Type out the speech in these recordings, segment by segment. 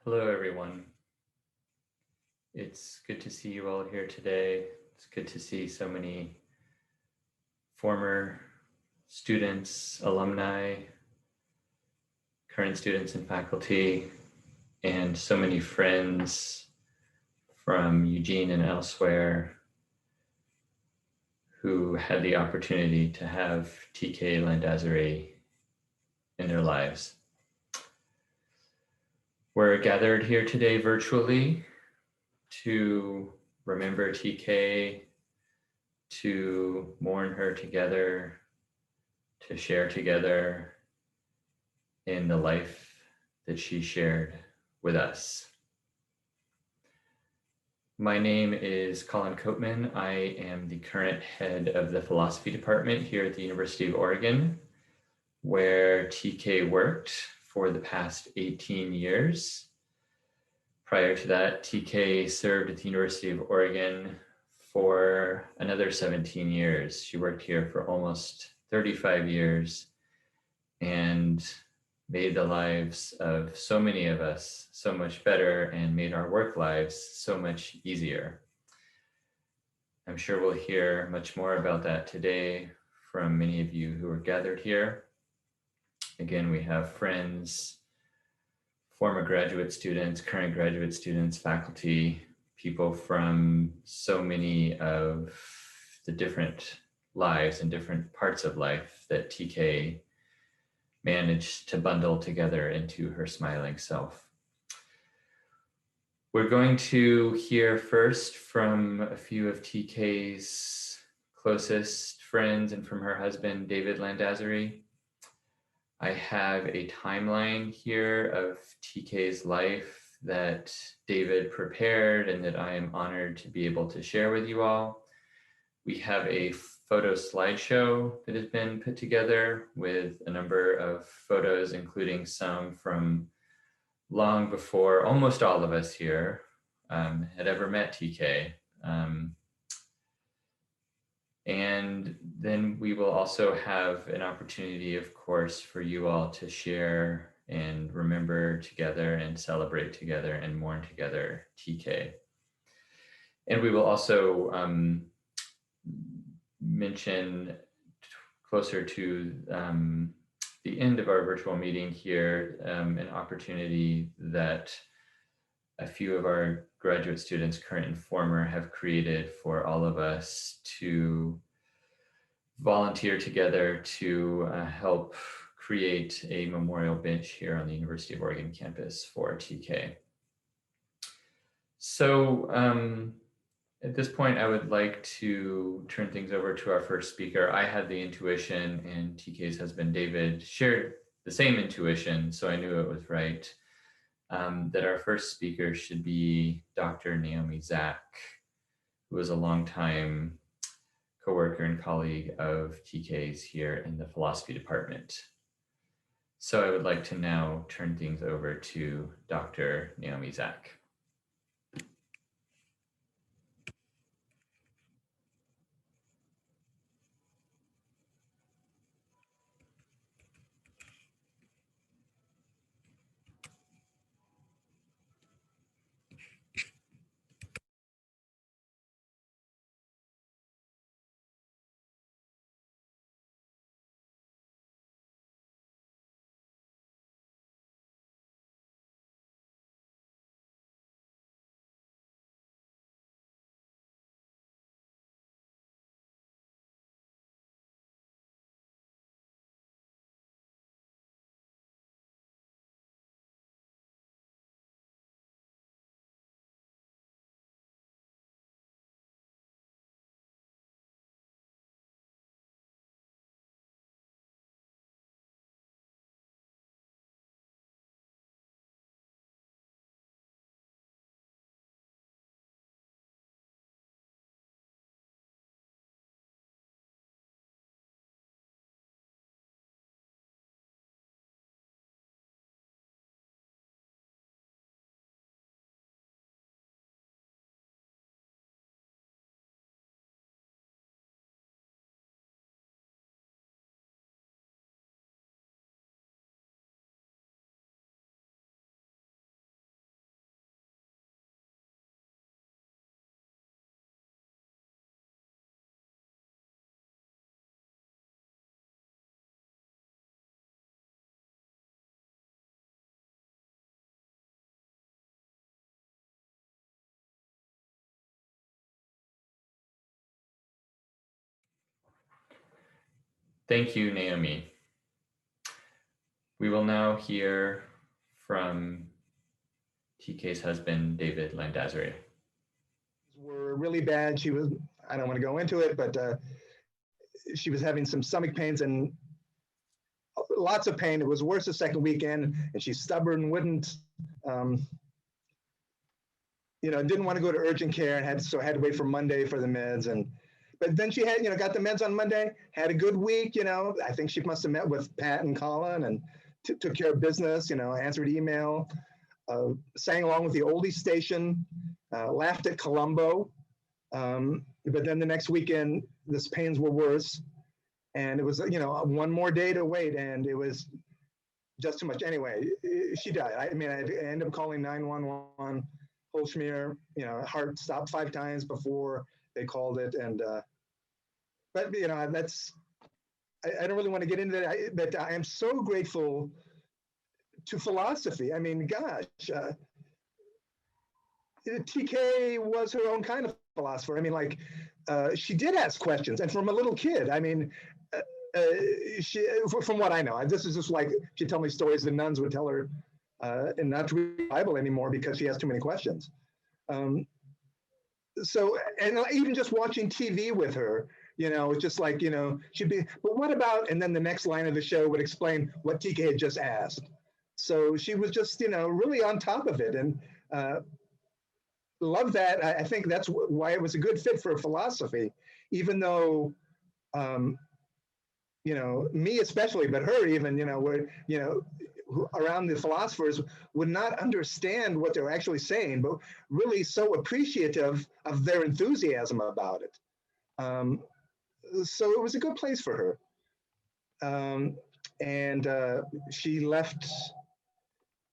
Hello, everyone. It's good to see you all here today. It's good to see so many former students, alumni, current students and faculty, and so many friends from Eugene and elsewhere who had the opportunity to have TK Landázuri in their lives. We're gathered here today virtually to remember TK, to mourn her together, to share together in the life that she shared with us. My name is Colin Coatman. I am the current head of the philosophy department here at the University of Oregon, where TK worked for the past 18 years. Prior to that, TK served at the University of Oregon for another 17 years. She worked here for almost 35 years and made the lives of so many of us so much better and made our work lives so much easier. I'm sure we'll hear much more about that today from many of you who are gathered here. Again, we have friends, former graduate students, current graduate students, faculty, people from so many of the different lives and different parts of life that TK managed to bundle together into her smiling self. We're going to hear first from a few of TK's closest friends and from her husband, David Landázuri. I have a timeline here of TK's life that David prepared and that I am honored to be able to share with you all. We have a photo slideshow that has been put together with a number of photos, including some from long before almost all of us here had ever met TK. And then we will also have an opportunity, of course, for you all to share and remember together and celebrate together and mourn together TK. And we will also mention closer to the end of our virtual meeting here, an opportunity that a few of our graduate students, current and former, have created for all of us to volunteer together to help create a memorial bench here on the University of Oregon campus for TK. So at this point, I would like to turn things over to our first speaker. I had the intuition, and TK's husband, David, shared the same intuition, so I knew it was right, that our first speaker should be Dr. Naomi Zak, who was a longtime coworker and colleague of TK's here in the philosophy department. So I would like to now turn things over to Dr. Naomi Zak. Thank you, Naomi. We will now hear from TK's husband, David Landázuri. Were really bad. She was, I don't want to go into it, but she was having some stomach pains and lots of pain. It was worse the second weekend, and she's stubborn, wouldn't, didn't want to go to urgent care, and had to wait for Monday for the meds. But then she had, got the meds on Monday, had a good week. I think she must have met with Pat and Colin and took care of business. Answered email, sang along with the oldies station, laughed at Columbo. But then the next weekend, the pains were worse. And it was, one more day to wait, and it was just too much. Anyway, she died. I ended up calling 911, whole schmear, heart stopped 5 times before they called it. And, but, that's, I don't really want to get into that, but I am so grateful to philosophy. I mean, gosh, TK was her own kind of philosopher. I mean, like, she did ask questions, and from a little kid, I mean, from what I know, this is just like, she'd tell me stories the nuns would tell her, and not to read the Bible anymore because she has too many questions. So, and even just watching TV with her, it's just like, she'd be, but what about, and then the next line of the show would explain what TK had just asked. So she was just, really on top of it, and love that. I think that's why it was a good fit for philosophy, even though, me especially, but her even, where, around the philosophers would not understand what they're actually saying, but really so appreciative of their enthusiasm about it. So it was a good place for her. And she left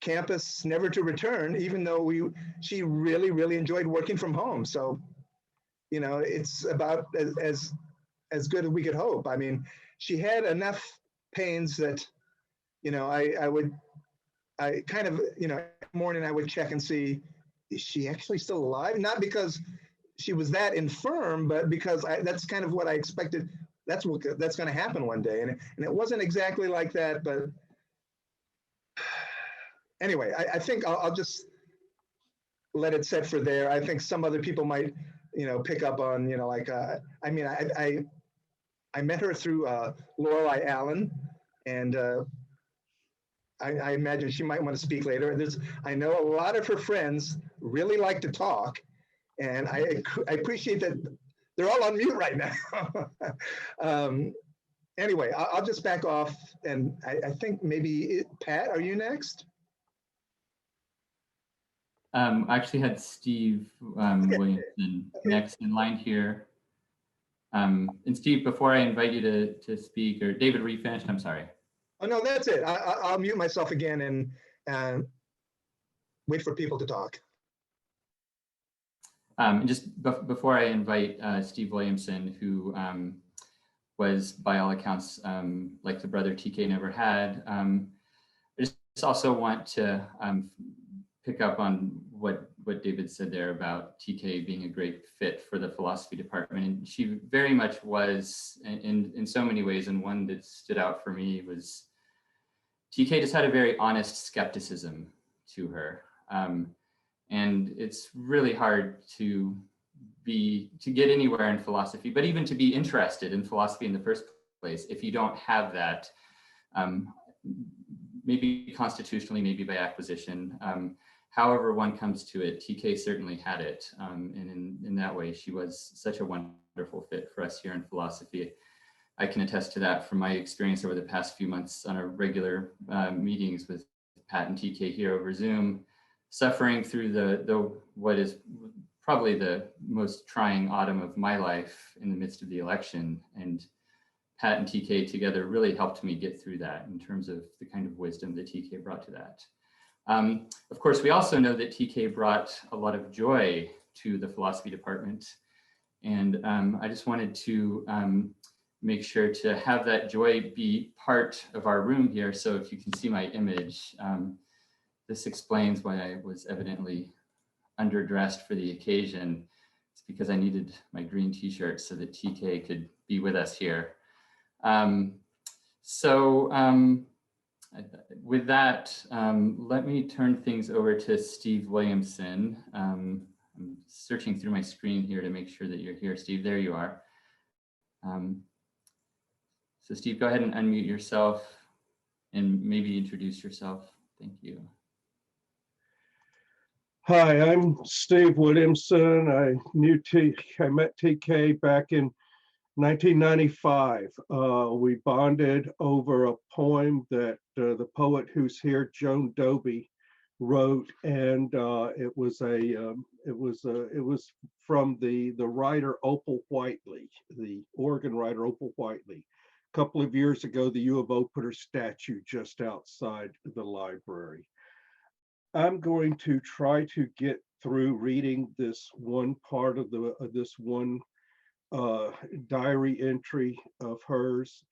campus never to return, even though she really, really enjoyed working from home. So, it's about as good as we could hope. I mean, she had enough pains that, I kind of, every morning I would check and see, is she actually still alive? Not because she was that infirm, but because that's kind of what I expected. That's going to happen one day. And it wasn't exactly like that, but anyway, I think I'll just let it set for there. I think some other people might, pick up on, I met her through Lorelei Allen, and I imagine she might want to speak later. I know a lot of her friends really like to talk, and I appreciate that they're all on mute right now. Anyway, I'll just back off, and I think maybe Pat, are you next? I actually had Steve Okay. Williamson next in line here. And Steve, before I invite you to speak, or David, were you finished? I'm sorry. Oh, no, that's it. I'll mute myself again and wait for people to talk. And just before I invite Steve Williamson, who was, by all accounts, like the brother TK never had, I just also want to pick up on what David said there about TK being a great fit for the philosophy department. And she very much was in so many ways, and one that stood out for me was TK just had a very honest skepticism to her. And it's really hard to get anywhere in philosophy, but even to be interested in philosophy in the first place, if you don't have that, maybe constitutionally, maybe by acquisition, however one comes to it, TK certainly had it. And in that way, she was such a wonderful fit for us here in philosophy. I can attest to that from my experience over the past few months on our regular meetings with Pat and TK here over Zoom, suffering through the what is probably the most trying autumn of my life in the midst of the election. And Pat and TK together really helped me get through that in terms of the kind of wisdom that TK brought to that. Of course, we also know that TK brought a lot of joy to the philosophy department. And I just wanted to make sure to have that joy be part of our room here. So if you can see my image, this explains why I was evidently underdressed for the occasion. It's because I needed my green t-shirt so that TK could be with us here. So with that, let me turn things over to Steve Williamson. I'm searching through my screen here to make sure that you're here, Steve. There you are. So Steve, go ahead and unmute yourself and maybe introduce yourself. Thank you. Hi, I'm Steve Williamson. I met TK back in 1995. We bonded over a poem that the poet who's here, Joan Dobie, wrote, and it was from the writer Opal Whiteley, the Oregon writer Opal Whiteley. A couple of years ago, the U of O put her statue just outside the library. I'm going to try to get through reading this one part of this one diary entry of hers,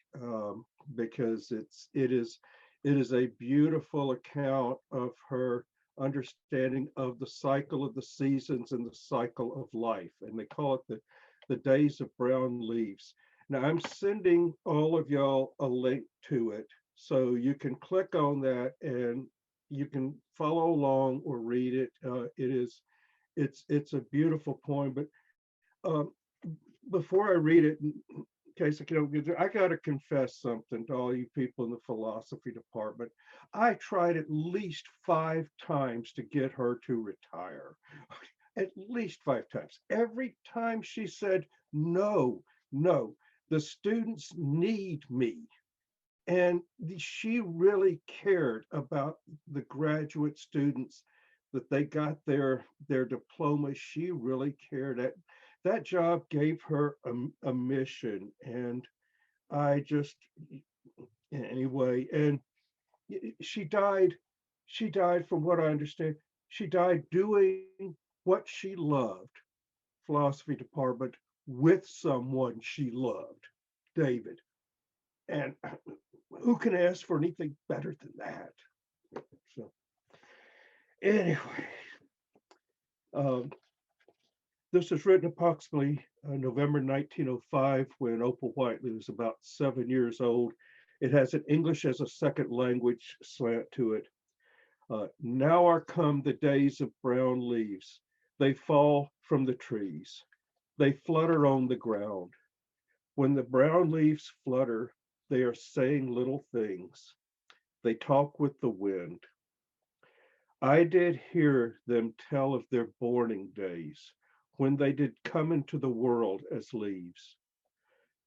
because it is a beautiful account of her understanding of the cycle of the seasons and the cycle of life, and they call it the days of brown leaves. Now I'm sending all of y'all a link to it, so you can click on that and you can follow along or read it. It's a beautiful poem, but before I read it, in case I got to confess something to all you people in the philosophy department. I tried at least 5 times to get her to retire. At least 5 times. Every time she said, no, the students need me. And she really cared about the graduate students, that they got their diploma. She really cared. That job gave her a mission, and I just, anyway, and she died from what I understand, she died doing what she loved, philosophy department, with someone she loved, David. And who can ask for anything better than that? So anyway, this was written approximately November 1905, when Opal Whiteley was about 7 years old. It has an English as a second language slant to it. Now are come the days of brown leaves. They fall from the trees. They flutter on the ground. When the brown leaves flutter, they are saying little things. They talk with the wind. I did hear them tell of their borning days, when they did come into the world as leaves.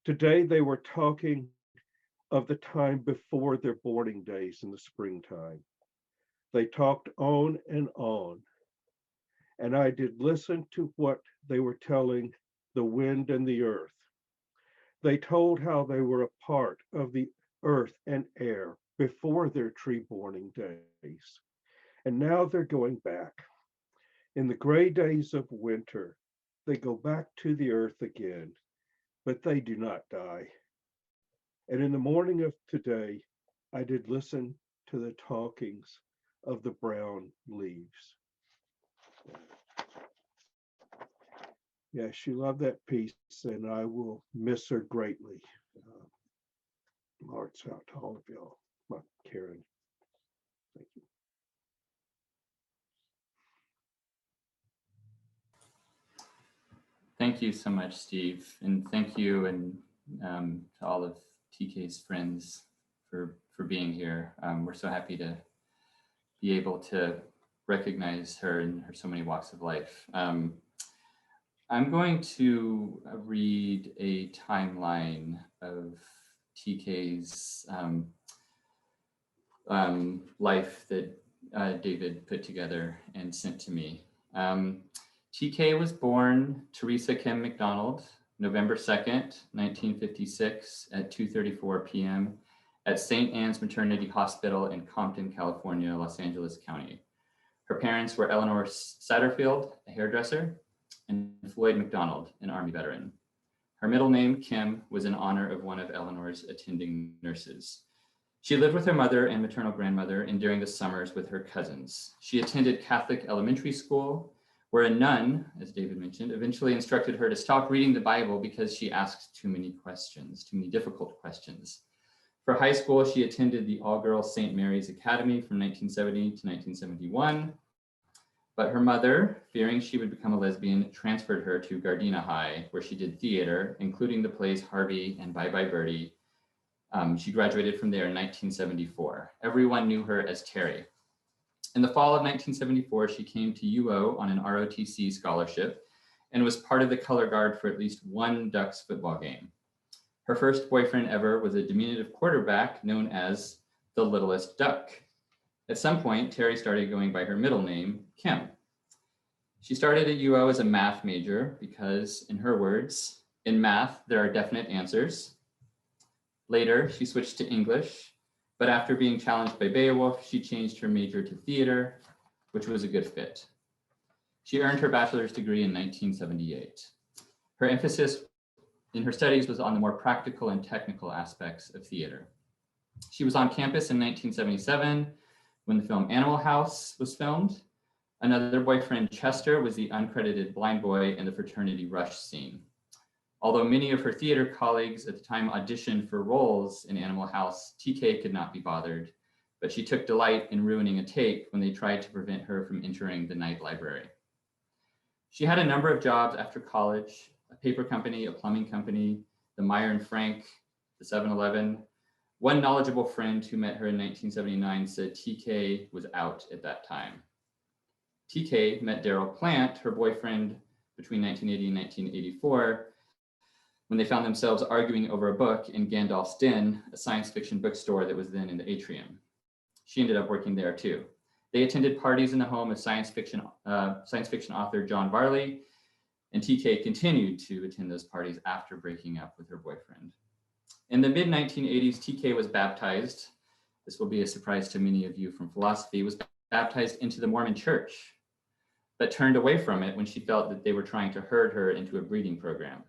Today they were talking of the time before their borning days in the springtime. They talked on, and I did listen to what they were telling the wind and the earth. They told how they were a part of the earth and air before their tree borning days. And now they're going back. In the gray days of winter, they go back to the earth again, but they do not die. And in the morning of today, I did listen to the talkings of the brown leaves. Yeah, she loved that piece, and I will miss her greatly. Hearts out to all of y'all. Karen, thank you. Thank you so much, Steve. And thank you and to all of TK's friends for being here. We're so happy to be able to recognize her in her so many walks of life. I'm going to read a timeline of TK's life that David put together and sent to me. TK was born Theresa Kim McDonald, November 2nd, 1956 at 2:34 p.m. at St. Anne's Maternity Hospital in Compton, California, Los Angeles County. Her parents were Eleanor Satterfield, a hairdresser, and Floyd McDonald, an Army veteran. Her middle name, Kim, was in honor of one of Eleanor's attending nurses. She lived with her mother and maternal grandmother, and during the summers with her cousins. She attended Catholic elementary school, where a nun, as David mentioned, eventually instructed her to stop reading the Bible because she asked too many questions, too many difficult questions. For high school, she attended the all-girls St. Mary's Academy from 1970 to 1971. But her mother, fearing she would become a lesbian, transferred her to Gardena High, where she did theater, including the plays Harvey and Bye Bye Birdie. She graduated from there in 1974. Everyone knew her as Terry. In the fall of 1974, she came to UO on an ROTC scholarship and was part of the color guard for at least one Ducks football game. Her first boyfriend ever was a diminutive quarterback known as the Littlest Duck. At some point, Terry started going by her middle name, Kim. She started at UO as a math major because, in her words, in math, there are definite answers. Later, she switched to English, but after being challenged by Beowulf, she changed her major to theater, which was a good fit. She earned her bachelor's degree in 1978. Her emphasis in her studies was on the more practical and technical aspects of theater. She was on campus in 1977 when the film Animal House was filmed. Another boyfriend, Chester, was the uncredited blind boy in the fraternity rush scene. Although many of her theater colleagues at the time auditioned for roles in Animal House, TK could not be bothered, but she took delight in ruining a take when they tried to prevent her from entering the night library. She had a number of jobs after college: a paper company, a plumbing company, the Meyer and Frank, the 7-Eleven. One knowledgeable friend who met her in 1979 said TK was out at that time. TK met Daryl Plant, her boyfriend, between 1980 and 1984, when they found themselves arguing over a book in Gandalf's Den, a science fiction bookstore that was then in the atrium. She ended up working there too. They attended parties in the home of science fiction author John Varley, and TK continued to attend those parties after breaking up with her boyfriend. In the mid-1980s, TK was baptized. This will be a surprise to many of you from philosophy, was baptized into the Mormon Church, but turned away from it when she felt that they were trying to herd her into a breeding program.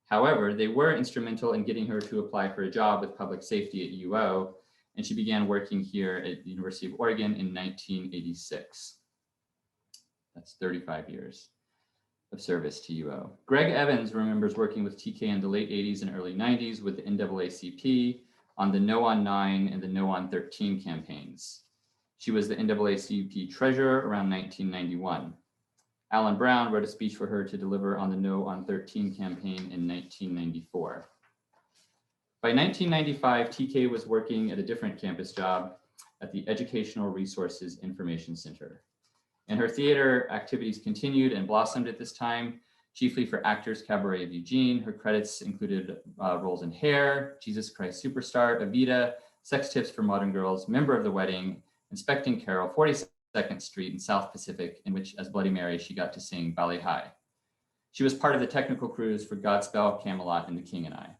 However, they were instrumental in getting her to apply for a job with public safety at UO, and she began working here at the University of Oregon in 1986. That's 35 years of service to UO. Greg Evans remembers working with TK in the late 80s and early 90s with the NAACP on the No on 9 and the No on 13 campaigns. She was the NAACP treasurer around 1991. Alan Brown wrote a speech for her to deliver on the No on 13 campaign in 1994. By 1995, TK was working at a different campus job at the Educational Resources Information Center. And her theater activities continued and blossomed at this time, chiefly for Actors Cabaret of Eugene. Her credits included roles in Hair, Jesus Christ Superstar, Evita, Sex Tips for Modern Girls, Member of the Wedding, Inspecting Carol, 42nd Street, and South Pacific, in which, as Bloody Mary, she got to sing Ballet High. She was part of the technical crews for Godspell, Camelot, and The King and I.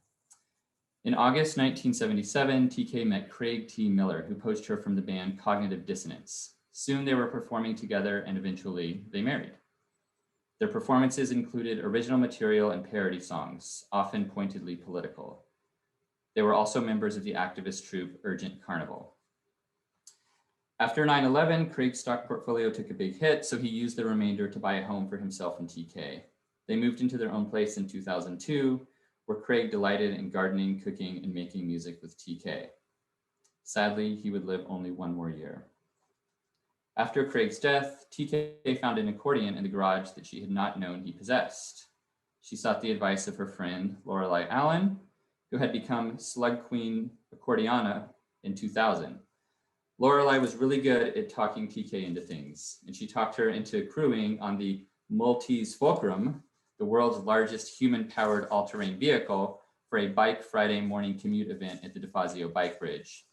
In August 1977, TK met Craig T. Miller, who poached her from the band Cognitive Dissonance. Soon they were performing together, and eventually they married. Their performances included original material and parody songs, often pointedly political. They were also members of the activist troupe Urgent Carnival. After 9/11, Craig's stock portfolio took a big hit, so he used the remainder to buy a home for himself and TK. They moved into their own place in 2002, where Craig delighted in gardening, cooking, and making music with TK. Sadly, he would live only one more year. After Craig's death, TK found an accordion in the garage that she had not known he possessed. She sought the advice of her friend, Lorelei Allen, who had become Slug Queen Accordiana in 2000. Lorelei was really good at talking TK into things, and she talked her into crewing on the Maltese Fulcrum, the world's largest human-powered all-terrain vehicle, for a Bike Friday morning commute event at the DeFazio Bike Bridge.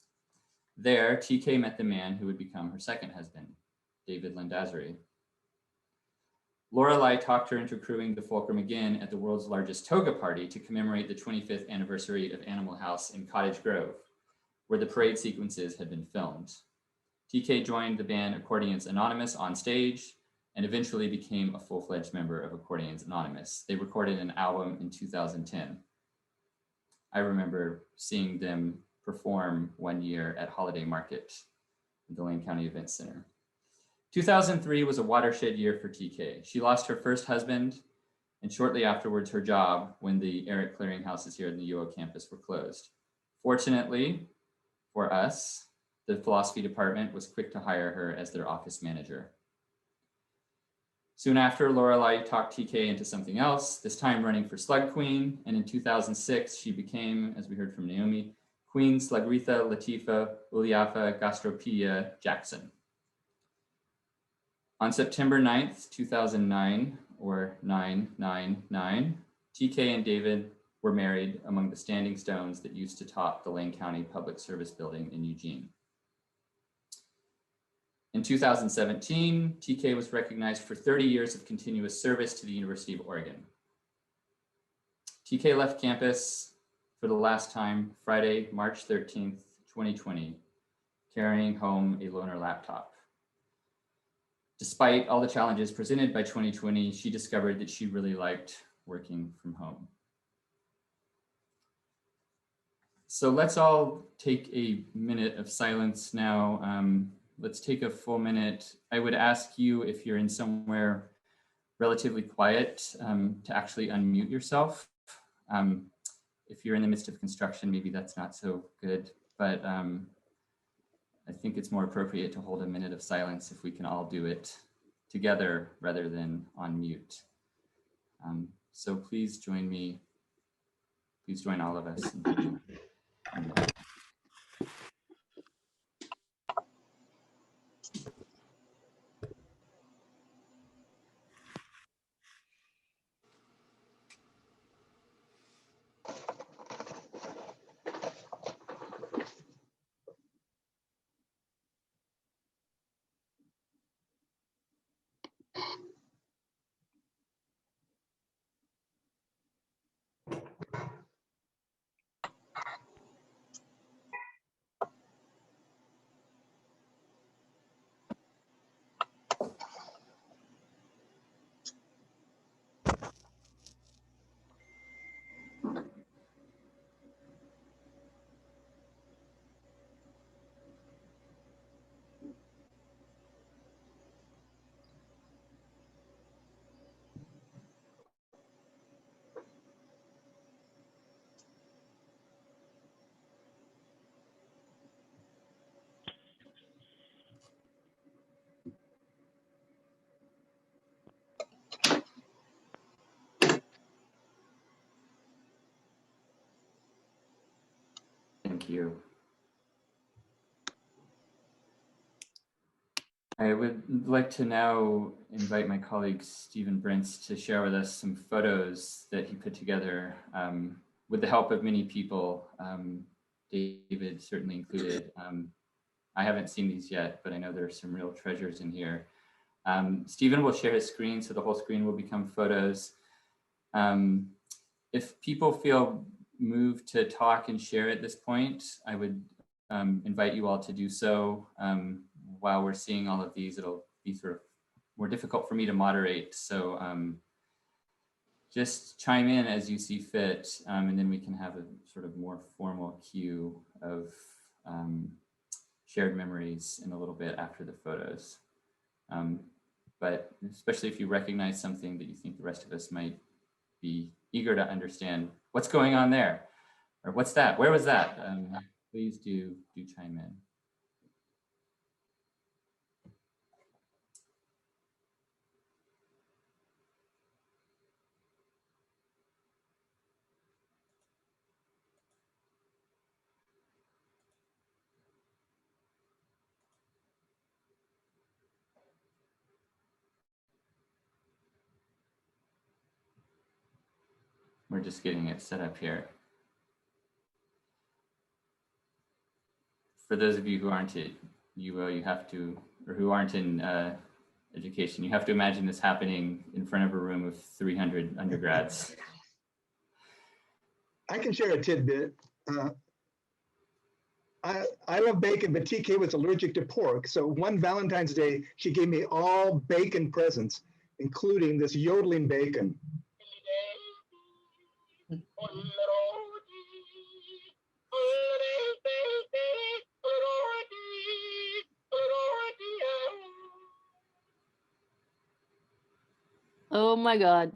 There, TK met the man who would become her second husband, David Landázuri. Lorelei talked her into crewing the Fulcrum again at the world's largest toga party to commemorate the 25th anniversary of Animal House in Cottage Grove, where the parade sequences had been filmed. TK joined the band Accordions Anonymous on stage and eventually became a full-fledged member of Accordions Anonymous. They recorded an album in 2010. I remember seeing them perform one year at Holiday Market at the Lane County Event Center. 2003 was a watershed year for TK. She lost her first husband and shortly afterwards her job when the Eric Clearinghouses here in the UO campus were closed. Fortunately for us, the philosophy department was quick to hire her as their office manager. Soon after, Lorelei talked TK into something else, this time running for Slug Queen, and in 2006, she became, as we heard from Naomi, Queen Slugritha Latifa Uliafa Gastropedia Jackson. On September 9th, 2009, or 999, TK and David were married among the standing stones that used to top the Lane County Public Service Building in Eugene. In 2017, TK was recognized for 30 years of continuous service to the University of Oregon. TK left campus for the last time Friday, March 13th, 2020, carrying home a loaner laptop. Despite all the challenges presented by 2020, she discovered that she really liked working from home. So let's all take a minute of silence now. Let's take a full minute. I would ask you, if you're in somewhere relatively quiet, to actually unmute yourself. If you're in the midst of construction, maybe that's not so good, but I think it's more appropriate to hold a minute of silence if we can all do it together rather than on mute. So please join me. Please join all of us. Thank you. I would like to now invite my colleague Stephen Brentz to share with us some photos that he put together with the help of many people, David certainly included. I haven't seen these yet, but I know there are some real treasures in here. Stephen will share his screen, so the whole screen will become photos. If people feel moved to talk and share at this point, I would invite you all to do so. While we're seeing all of these, it'll be sort of more difficult for me to moderate. So just chime in as you see fit, and then we can have a sort of more formal cue of shared memories in a little bit after the photos. But especially if you recognize something that you think the rest of us might be eager to understand, what's going on there? Or what's that? Where was that? Please do chime in. We're just getting it set up here. For those of you who aren't at UO, you have to, or who aren't in education, you have to imagine this happening in front of a room of 300 undergrads. I can share a tidbit. I love bacon, but TK was allergic to pork. So one Valentine's Day, she gave me all bacon presents, including this yodeling bacon. Oh my God.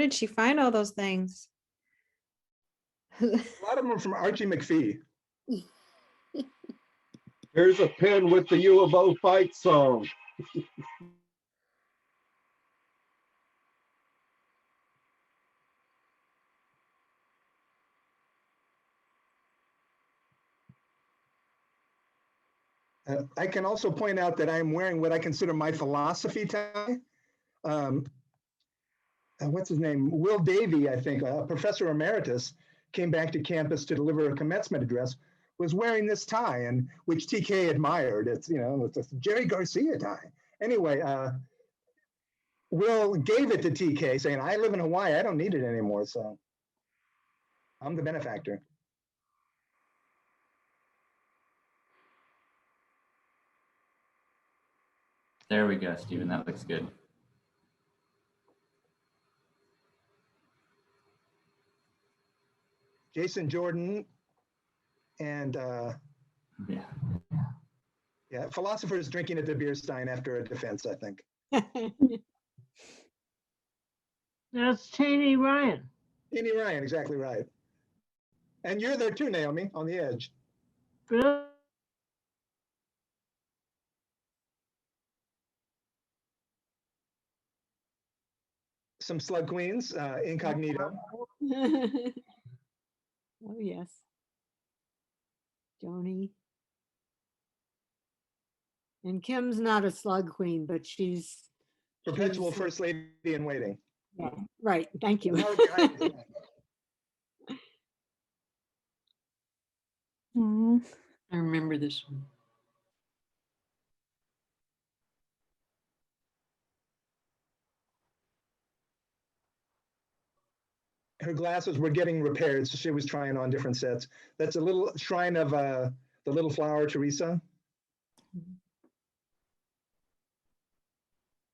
did she find all those things? A lot of them are from Archie McPhee. Here's a pen with the U of O fight song. I can also point out that I'm wearing what I consider my philosophy tie. What's his name? Will Davey, I think, a professor emeritus, came back to campus to deliver a commencement address, was wearing this tie, and which TK admired. It's, you know, it's a Jerry Garcia tie. Anyway, Will gave it to TK saying, I live in Hawaii, I don't need it anymore, so I'm the benefactor. There we go, Stephen. That looks good. Jason Jordan and yeah, philosophers drinking at the beer stein after a defense, I think. That's Taney Ryan. Taney Ryan, exactly right. And you're there too, Naomi, on the edge. Really? Some slug queens, incognito. Oh, yes. Joni. And Kim's not a slug queen, but she's Perpetual first lady in waiting. yeah, right. Thank you. I remember this one. Her glasses were getting repaired, so she was trying on different sets. That's a little shrine of the little flower, Theresa.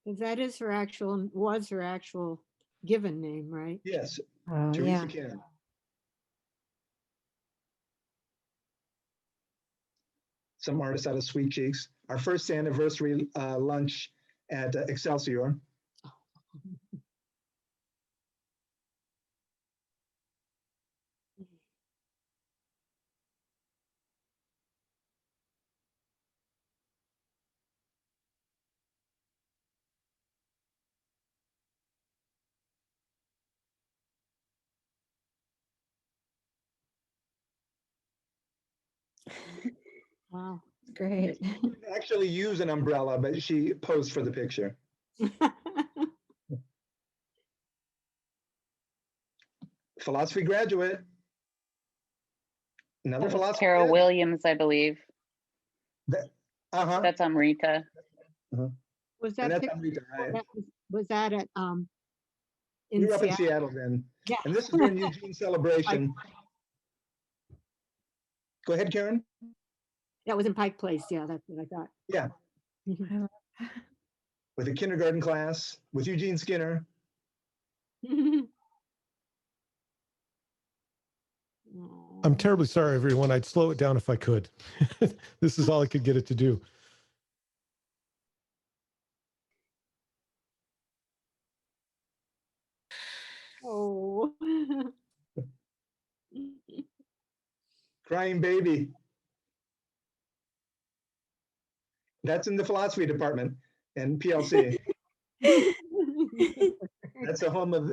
That is her actual, was her actual given name, right? Yes, Oh, Theresa yeah. Cannon. Some artists out of Sweet Cheeks. Our first anniversary lunch at Excelsior. Wow, great. She didn't actually use an umbrella, but she posed for the picture. Philosophy graduate. Another philosophy. Carol Williams, I believe. Uh-huh. That's Amrita. Was And that that's Amrita, right? was that at We in were up in Seattle? Seattle then. Yeah. And this is during Eugene celebration. Go ahead, Karen. That was in Pike Place. Yeah, that's what I thought. Yeah. With a kindergarten class, with Eugene Skinner. I'm terribly sorry, everyone. I'd slow it down if I could. This is all I could get it to do. Oh. Crying baby. That's in the philosophy department and PLC. That's the home of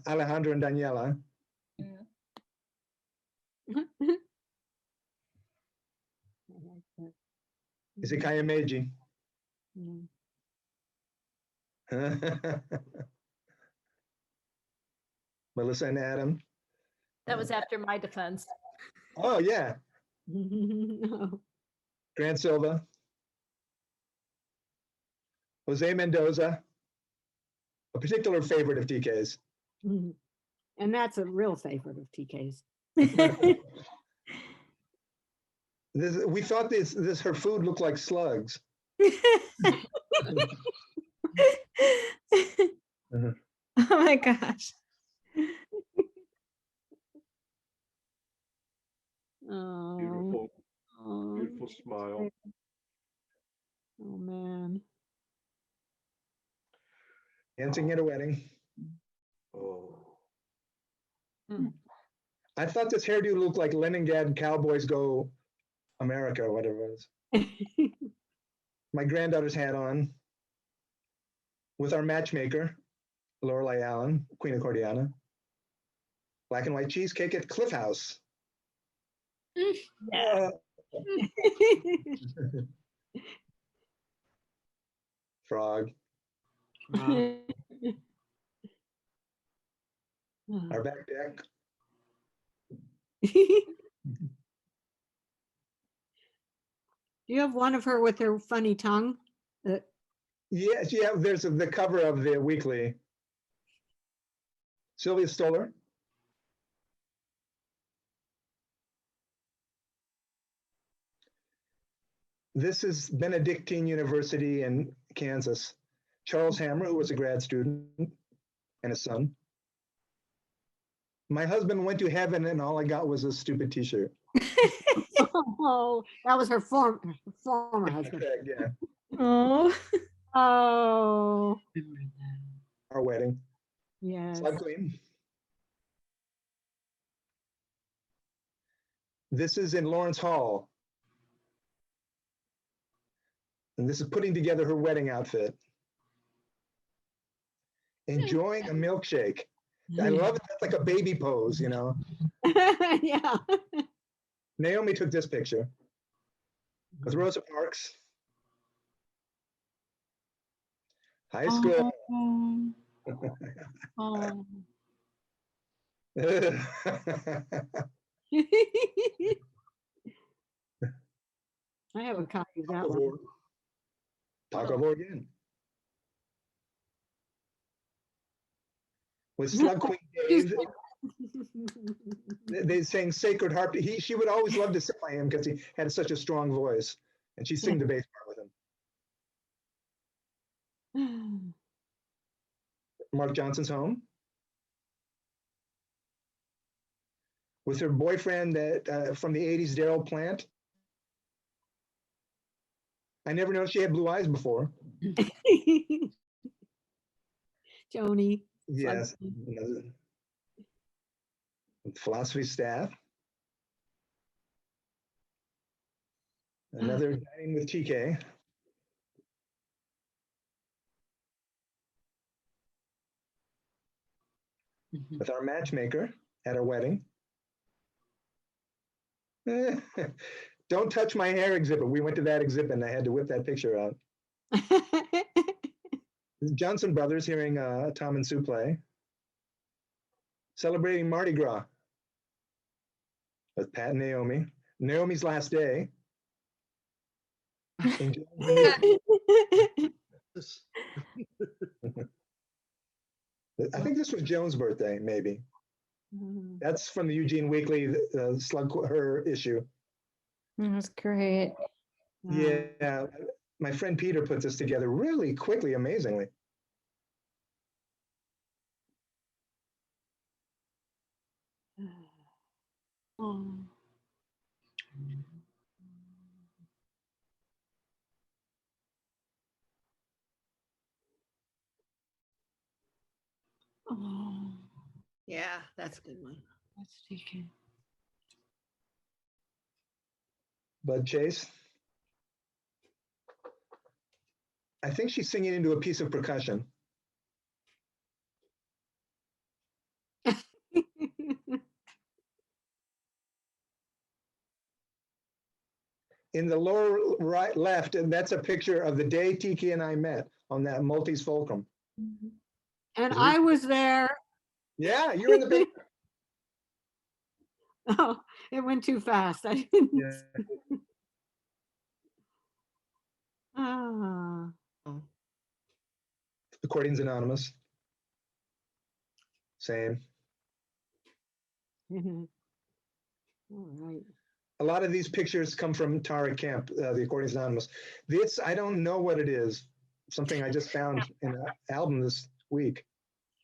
Alejandro and Daniela. Izakaya Meiji. Melissa and Adam. That was after my defense. Oh, yeah. No. Grant Silva. Jose Mendoza. A particular favorite of TK's. And that's a real favorite of TK's. We thought this her food looked like slugs. Oh my gosh. Oh, Beautiful, beautiful smile. Oh man. Dancing at a wedding. Oh. Hmm. I thought this hairdo looked like Leningrad Cowboys Go America or whatever it was. My granddaughter's hat on with our matchmaker, Lorelei Allen, Queen of Cordiana. Black and white cheesecake at Cliff House. Yeah. Frog. Wow. Our back deck. You have one of her with her funny tongue. Yes, yeah, there's the cover of the weekly. Sylvia Stoller. This is Benedictine University in Kansas. Charles Hammer, who was a grad student, and his son. My husband went to heaven and all I got was a stupid t-shirt. Oh, that was her former husband. Yeah, Oh. Oh, Remember that. our wedding. yes. Slide Queen. This is in Lawrence Hall. And this is putting together her wedding outfit. Enjoying a milkshake. I love it. That's like a baby pose, you know. Yeah. Naomi took this picture with Rosa Parks. High school. Oh. I have a copy of that one. Talk over again. With Slug Queen Dave, they sang Sacred Harp. She would always love to sing by him because he had such a strong voice, and she'd sing the bass part with him. Mark Johnson's home with her boyfriend that from the 80s, Daryl Plant. I never noticed she had blue eyes before. Joni. Yes. Philosophy staff. Another dining with TK. With our matchmaker at our wedding. Don't touch my hair exhibit. We went to that exhibit and I had to whip that picture out. Johnson Brothers hearing Tom and Sue play. Celebrating Mardi Gras with Pat and Naomi. Naomi's last day. I think this was Joan's birthday, maybe. That's from the Eugene Weekly, her issue. That's great. Yeah, my friend Peter put this together really quickly, amazingly. Oh. Oh, Yeah, that's a good one. that's TK. Bud Chase. I think she's singing into a piece of percussion. In the lower right left, and that's a picture of the day Tiki and I met on that Maltese Fulcrum. And I was there. Yeah, you're in the picture. Oh, it went too fast. I didn't. Yeah. Ah. Accordions Anonymous. Same. All right. A lot of these pictures come from Tara Kemp, the Accordions Anonymous. This, I don't know what it is. Something I just found in an album this week.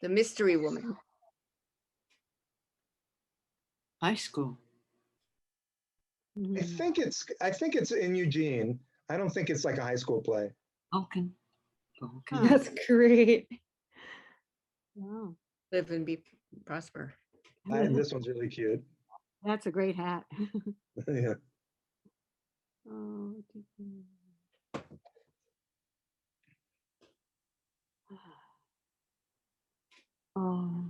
The Mystery Woman. High school. I think it's in Eugene. I don't think it's like a high school play. Vulcan. That's great. Wow. Live and be prosper. This one's really cute. That's a great hat. Yeah. Oh, oh.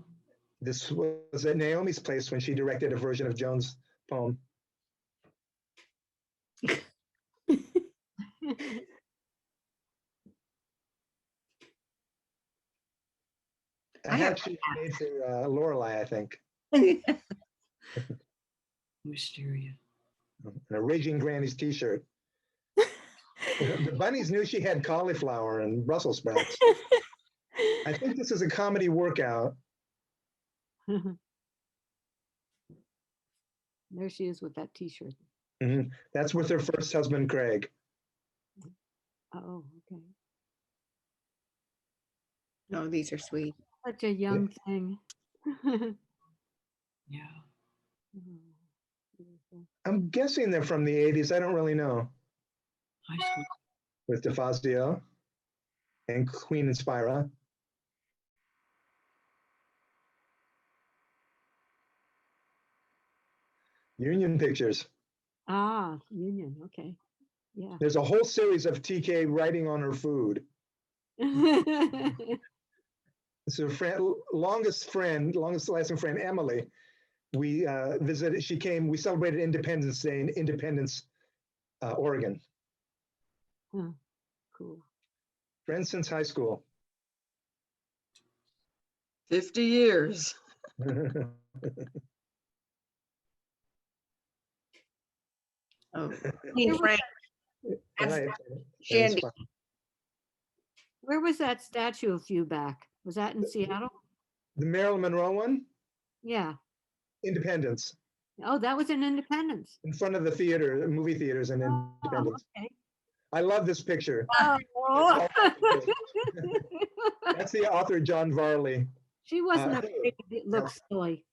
This was at Naomi's place when she directed a version of Joan's poem. A hat she made for Lorelei, I think. Wisteria. And a Raging Granny's t-shirt. The bunnies knew she had cauliflower and Brussels sprouts. I think this is a comedy workout. There she is with that t-shirt. Mhm. That's with her first husband, Craig. Oh, okay. Oh, these are sweet. Such a young thing. Yeah. I'm guessing they're from the 80s. I don't really know. High school. With DeFazio and Queen and Spira. Union Pictures. Ah, Union. Okay. Yeah. There's a whole series of TK writing on her food. So longest lasting friend, Emily, we visited, we celebrated Independence Day in Independence, Oregon. Huh. Cool. Friends since high school. 50 years. Oh, Queen Frank. That's Right. Shandy. Where was that statue a few back? Was that in Seattle? The Marilyn Monroe one, Yeah. Independence, Oh, that was in Independence. in front of the theater, movie theaters in Independence. Okay. I love this picture. Oh. That's the author, John Varley. She wasn't afraid to look silly.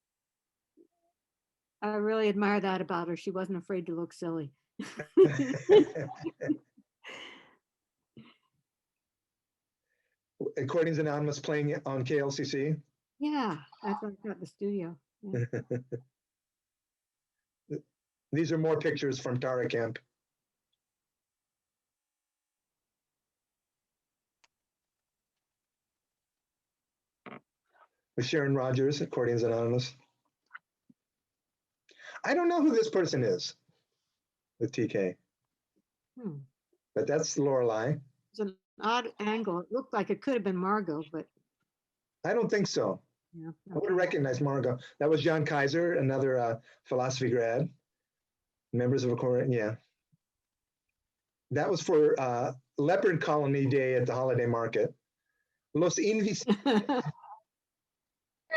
I really admire that about her. She wasn't afraid to look silly. Recordings Anonymous playing on KLCC. Yeah, that's what I got in the studio. Yeah. These are more pictures from Tara Camp. With Sharon Rogers, Accordions Anonymous. I don't know who this person is with TK, but that's Lorelei. It's an odd angle. It looked like it could have been Margot, but I don't think so. yeah. I would have recognized Margot. That was John Kaiser, another philosophy grad. Members of Accordion, yeah. That was for Leopard Colony Day at the Holiday Market. Los Invis. God,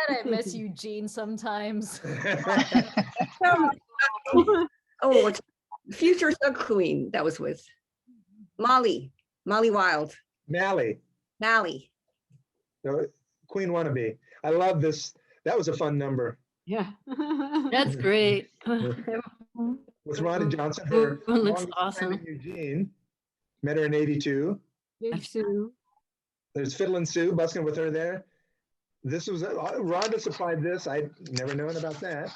I miss Eugene sometimes. Oh, Future Sub Queen. That was with Molly Wild. Mally. So, Queen Wannabe. I love this. That was a fun number. Yeah. That's great. With Rhonda Johnson, her Looks longest awesome. friend in Eugene. Met her in '82. Big Sue. There's Fiddlin' Sue busking with her there. This was, Rhonda supplied this. I'd never known about that.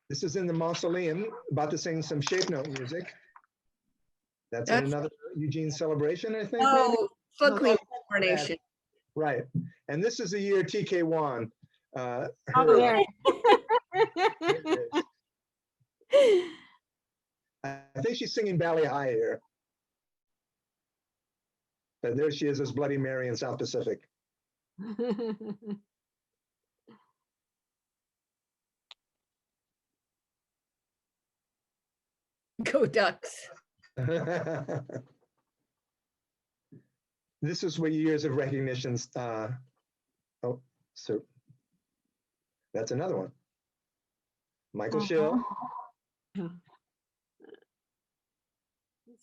This is in the mausoleum, about to sing some shape note music. That's another Eugene celebration, I think. Oh, Foot Queen No, coronation. Right. And this is the year TK won. Oh, yeah. I think she's singing Bally High here. But there she is as Bloody Mary in South Pacific. Go Ducks. This is what years of recognitions. Oh, so that's another one. Michael Schill. He's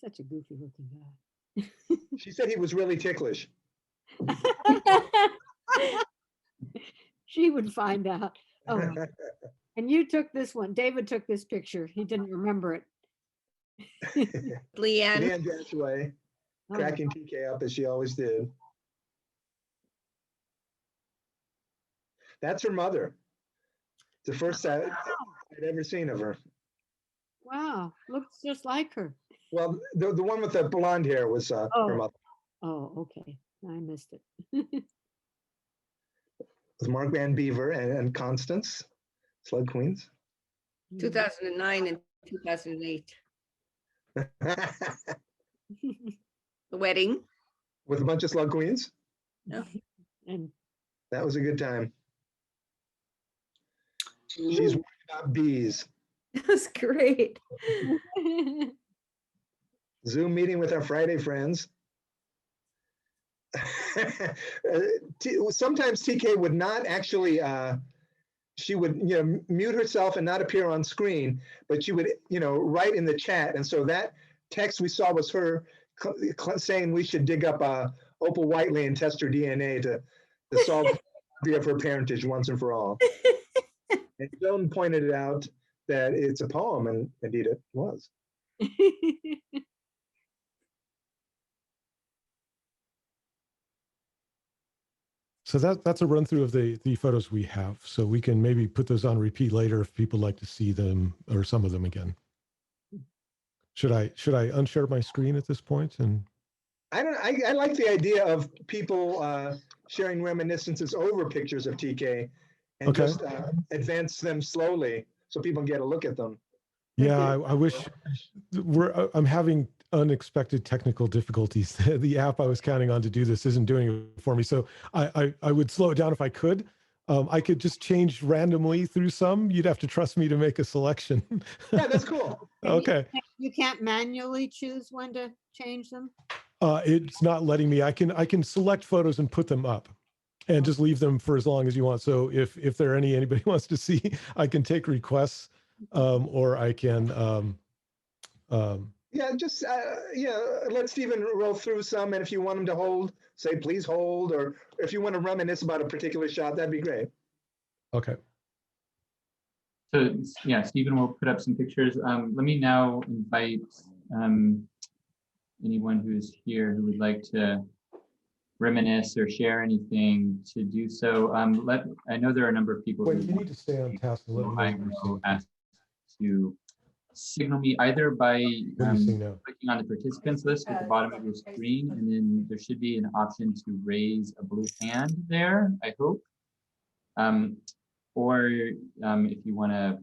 such a goofy looking guy. She said he was really ticklish. She would find out. Oh, and you took this one. David took this picture. He didn't remember it. Leanne Jashway, cracking TK up as she always did. That's her mother. It's the first I'd ever seen of her. Wow, looks just like her. Well, the one with the blonde hair was her mother. Oh, okay. I missed it. With Mark Van Beaver and Constance, Slug Queens. 2009 and 2008. The wedding. With a bunch of Slug Queens. Yeah. And That was a good time. She's worried about bees. That was great. Zoom meeting with our Friday friends. Sometimes TK would not actually, she would, mute herself and not appear on screen, but she would, write in the chat. And so that text we saw was her saying we should dig up Opal Whiteley and test her DNA to solve the of her parentage once and for all. And Joan pointed it out that it's a poem, and indeed it was. So that's a run through of the photos we have. So we can maybe put those on repeat later if people like to see them or some of them again. Should I unshare my screen at this point? And I like the idea of people sharing reminiscences over pictures of TK and just advance them slowly so people can get a look at them. Yeah, I wish I'm having unexpected technical difficulties. The app I was counting on to do this isn't doing it for me. So I would slow it down if I could. I could just change randomly through some. You'd have to trust me to make a selection. Yeah, that's cool. Okay. You can't manually choose when to change them? It's not letting me. I can select photos and put them up and just leave them for as long as you want. So if there are anybody wants to see, I can take requests or I can just let Stephen roll through some, and if you want him to hold, say please hold, or if you want to reminisce about a particular shot, that'd be great. Okay. So yeah, Stephen will put up some pictures. Let me now invite anyone who's here who would like to reminisce or share anything to do so. I know there are a number of people Wait, who you need to stay on task and let me know I what you're will saying. ask to signal me either by clicking on the participants list at the bottom of your screen, and then there should be an option to raise a blue hand there, I hope. Or if you want to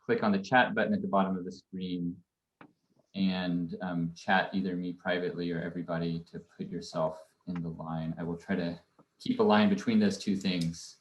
click on the chat button at the bottom of the screen and chat either me privately or everybody to put yourself in the line. I will try to keep a line between those two things.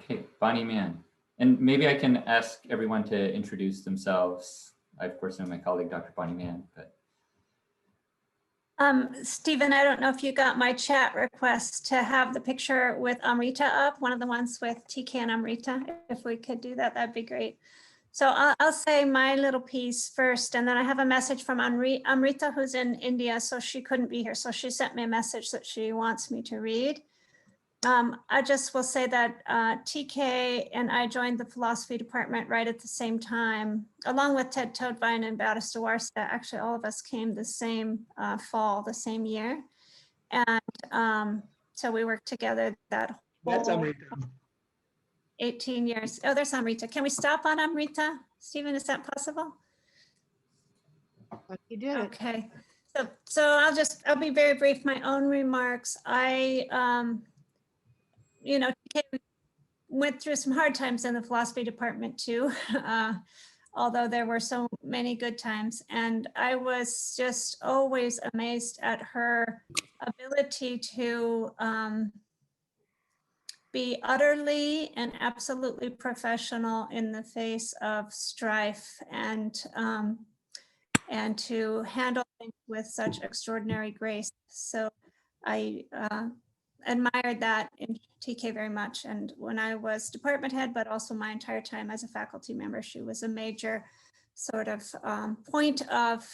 Okay, Bonnie Mann. And maybe I can ask everyone to introduce themselves. I, of course, know my colleague, Dr. Bonnie Mann, but. Stephen, I don't know if you got my chat request to have the picture with Amrita up, one of the ones with TK and Amrita. If we could do that, that'd be great. So I'll say my little piece first, and then I have a message from Amrita, who's in India, so she couldn't be here. So she sent me a message that she wants me to read. I just will say that TK and I joined the philosophy department right at the same time, along with Ted Toadvine and Bautista Warsa. Actually, all of us came the same fall, the same year. And so we worked together that whole 18 years. Oh, there's Amrita. Can we stop on Amrita? Stephen, is that possible? You did. Okay. So I'll be very brief. My own remarks. You know, went through some hard times in the philosophy department too, although there were so many good times. And I was just always amazed at her ability to be utterly and absolutely professional in the face of strife and to handle things with such extraordinary grace. So I admired that in TK very much. And when I was department head, but also my entire time as a faculty member, she was a major sort of point of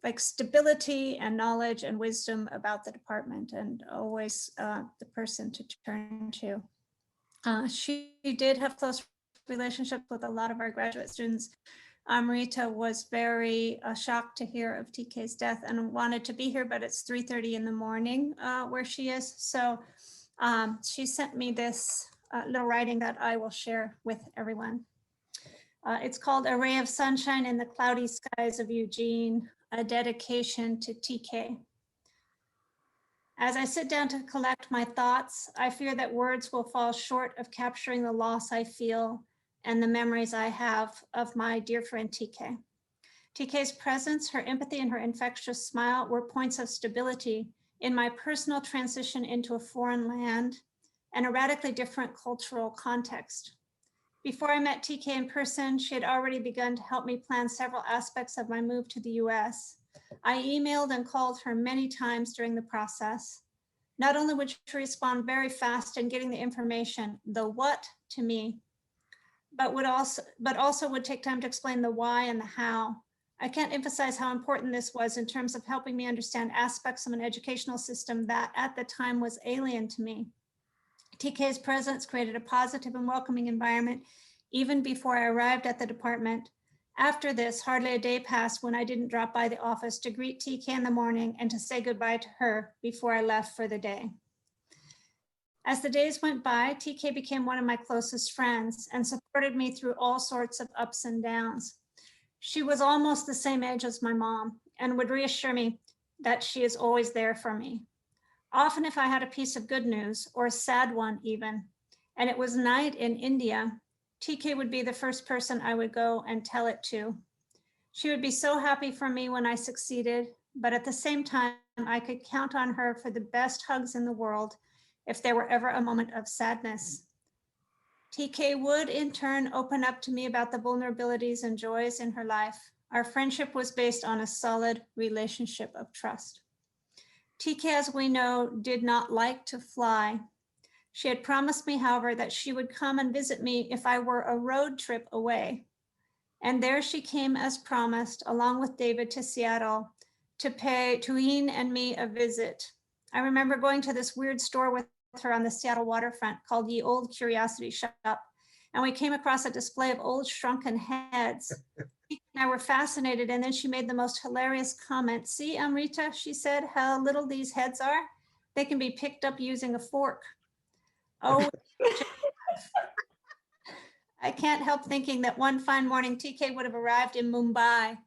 like stability and knowledge and wisdom about the department, and always the person to turn to. She did have close relationships with a lot of our graduate students. Rita was very shocked to hear of TK's death and wanted to be here, but it's 3:30 in the morning where she is. So she sent me this little writing that I will share with everyone. It's called A Ray of Sunshine in the Cloudy Skies of Eugene, a dedication to TK. As I sit down to collect my thoughts, I fear that words will fall short of capturing the loss I feel and the memories I have of my dear friend TK. TK's presence, her empathy, and her infectious smile were points of stability in my personal transition into a foreign land and a radically different cultural context. Before I met TK in person, she had already begun to help me plan several aspects of my move to the US. I emailed and called her many times during the process. Not only would she respond very fast in getting the information, the what, to me, but also would take time to explain the why and the how. I can't emphasize how important this was in terms of helping me understand aspects of an educational system that at the time was alien to me. TK's presence created a positive and welcoming environment even before I arrived at the department. After this, hardly a day passed when I didn't drop by the office to greet TK in the morning and to say goodbye to her before I left for the day. As the days went by, TK became one of my closest friends and supported me through all sorts of ups and downs. She was almost the same age as my mom and would reassure me that she is always there for me. Often if I had a piece of good news, or a sad one even, and it was night in India, TK would be the first person I would go and tell it to. She would be so happy for me when I succeeded, but at the same time, I could count on her for the best hugs in the world if there were ever a moment of sadness. TK would in turn open up to me about the vulnerabilities and joys in her life. Our friendship was based on a solid relationship of trust. TK, as we know, did not like to fly. She had promised me, however, that she would come and visit me if I were a road trip away. And there she came as promised, along with David, to Seattle to pay Tueen and me a visit. I remember going to this weird store with her on the Seattle waterfront called Ye Old Curiosity Shop. And we came across a display of old shrunken heads. And I were fascinated. And then she made the most hilarious comment. See, Amrita, she said, how little these heads are. They can be picked up using a fork. Oh, I can't help thinking that one fine morning TK would have arrived in Mumbai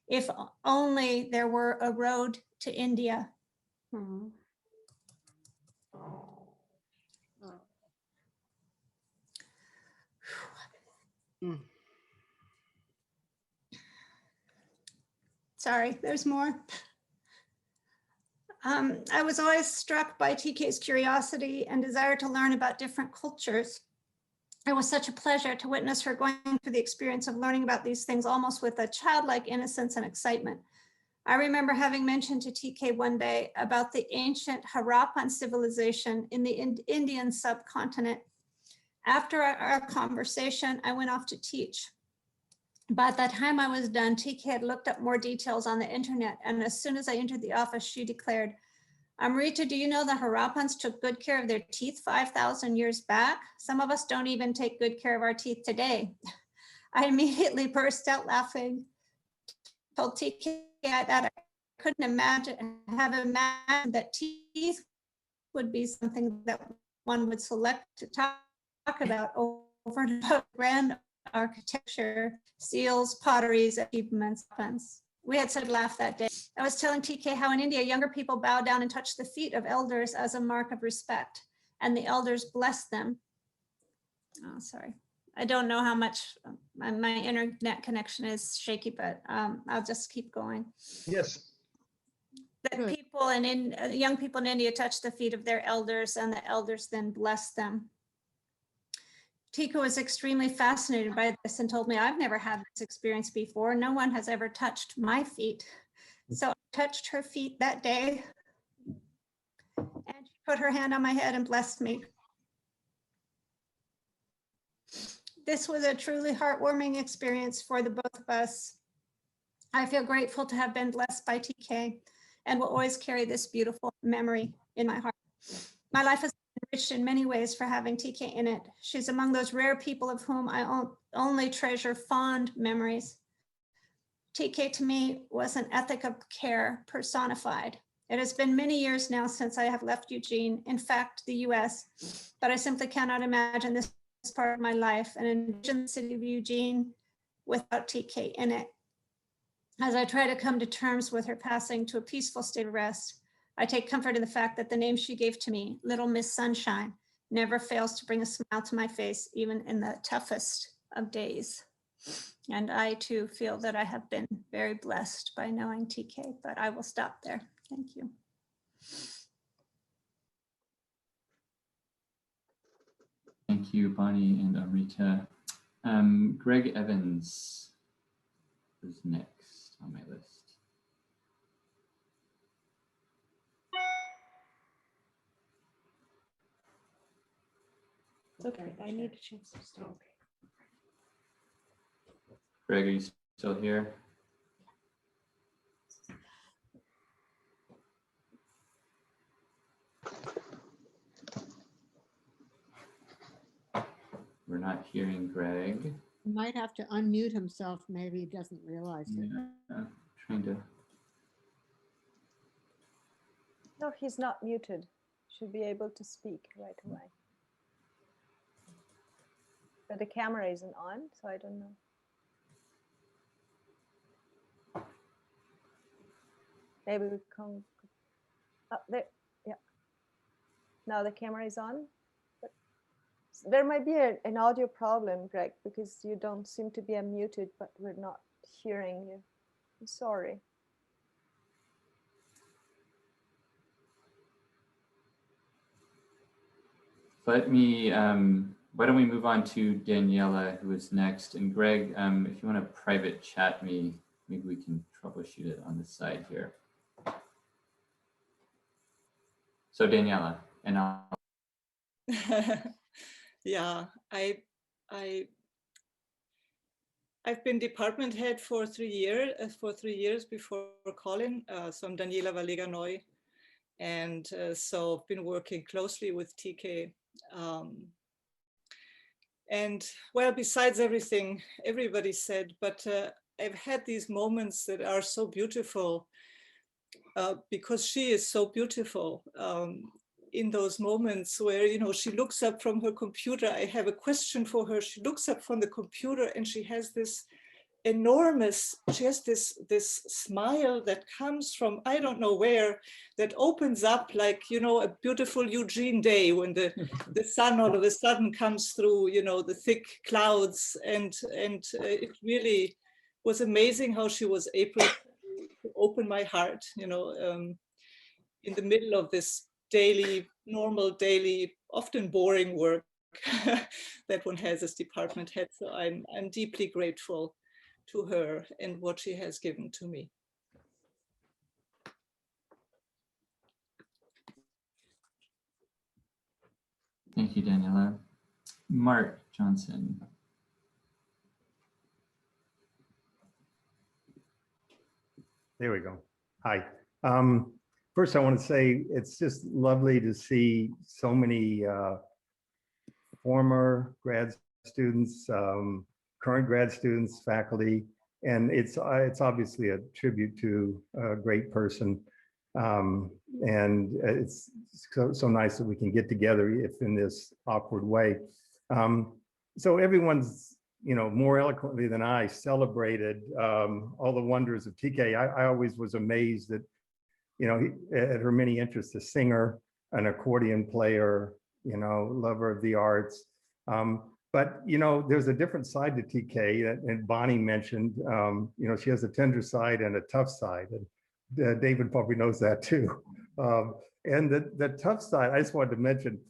if only there were a road to India. Mhm. Sorry, there's more. I was always struck by TK's curiosity and desire to learn about different cultures. It was such a pleasure to witness her going through the experience of learning about these things almost with a childlike innocence and excitement. I remember having mentioned to TK one day about the ancient Harappan civilization in the Indian subcontinent. After our conversation, I went off to teach. By the time I was done, TK had looked up more details on the internet, and as soon as I entered the office, she declared, Amrita, do you know the Harappans took good care of their teeth 5,000 years back? Some of us don't even take good care of our teeth today. I immediately burst out laughing, told TK that I couldn't have imagined that teeth would be something that one would select to talk about over and above grand architecture, seals, potteries, achievements. We had such a laugh that day. I was telling TK how in India, younger people bow down and touch the feet of elders as a mark of respect, and the elders bless them. Oh, sorry. I don't know how much my internet connection is shaky, but I'll just keep going. Yes. That people young people in India touch the feet of their elders, and the elders then bless them. Tika was extremely fascinated by this and told me, I've never had this experience before. No one has ever touched my feet. So I touched her feet that day. And she put her hand on my head and blessed me. This was a truly heartwarming experience for the both of us. I feel grateful to have been blessed by TK and will always carry this beautiful memory in my heart. My life has been enriched in many ways for having TK in it. She's among those rare people of whom I only treasure fond memories. TK to me was an ethic of care personified. It has been many years now since I have left Eugene, in fact, the US, but I simply cannot imagine this part of my life and envision the city of Eugene without TK in it. As I try to come to terms with her passing to a peaceful state of rest, I take comfort in the fact that the name she gave to me, Little Miss Sunshine, never fails to bring a smile to my face, even in the toughest of days. And I too feel that I have been very blessed by knowing TK, but I will stop there. Thank you. Thank you, Bonnie and Amrita. Greg Evans is next on my list. It's okay. I need to change some stuff. Greg, are you still here? We're not hearing Greg. He might have to unmute himself. Maybe he doesn't realize it. Yeah, trying to. No, he's not muted. Should be able to speak right away. But the camera isn't on, so I don't know. Maybe we come. Oh, there, yeah. Now the camera is on. But there might be an audio problem, Greg, because you don't seem to be unmuted, but we're not hearing you. I'm sorry. Let me, why don't we move on to Daniela, who is next. And Greg, if you want to private chat me, maybe we can troubleshoot it on the side here. So Daniela, and I'll. Yeah, I've been department head for 3 years before Colin. So I'm Daniela Vallega-Noy, and so I've been working closely with TK. And well, besides everything everybody said, but I've had these moments that are so beautiful because she is so beautiful. In those moments where, you know, she looks up from her computer, I have a question for her. She looks up from the computer and she has this enormous, she has this smile that comes from, I don't know where, that opens up like, you know, a beautiful Eugene day when the sun all of a sudden comes through, you know, the thick clouds. And it really was amazing how she was able to open my heart, you know, in the middle of this normal daily, often boring work that one has as department head. So I'm deeply grateful to her and what she has given to me. Thank you, Daniela. Mark Johnson. There we go. Hi. First, I want to say it's just lovely to see so many former grad students, current grad students, faculty, and it's obviously a tribute to a great person. And it's so nice that we can get together if in this awkward way. So everyone's, you know, more eloquently than I celebrated all the wonders of TK. I always was amazed that, you know, at her many interests, a singer, an accordion player, you know, lover of the arts. But, you know, there's a different side to TK and Bonnie mentioned, you know, she has a tender side and a tough side. And David probably knows that too. And the tough side, I just wanted to mention,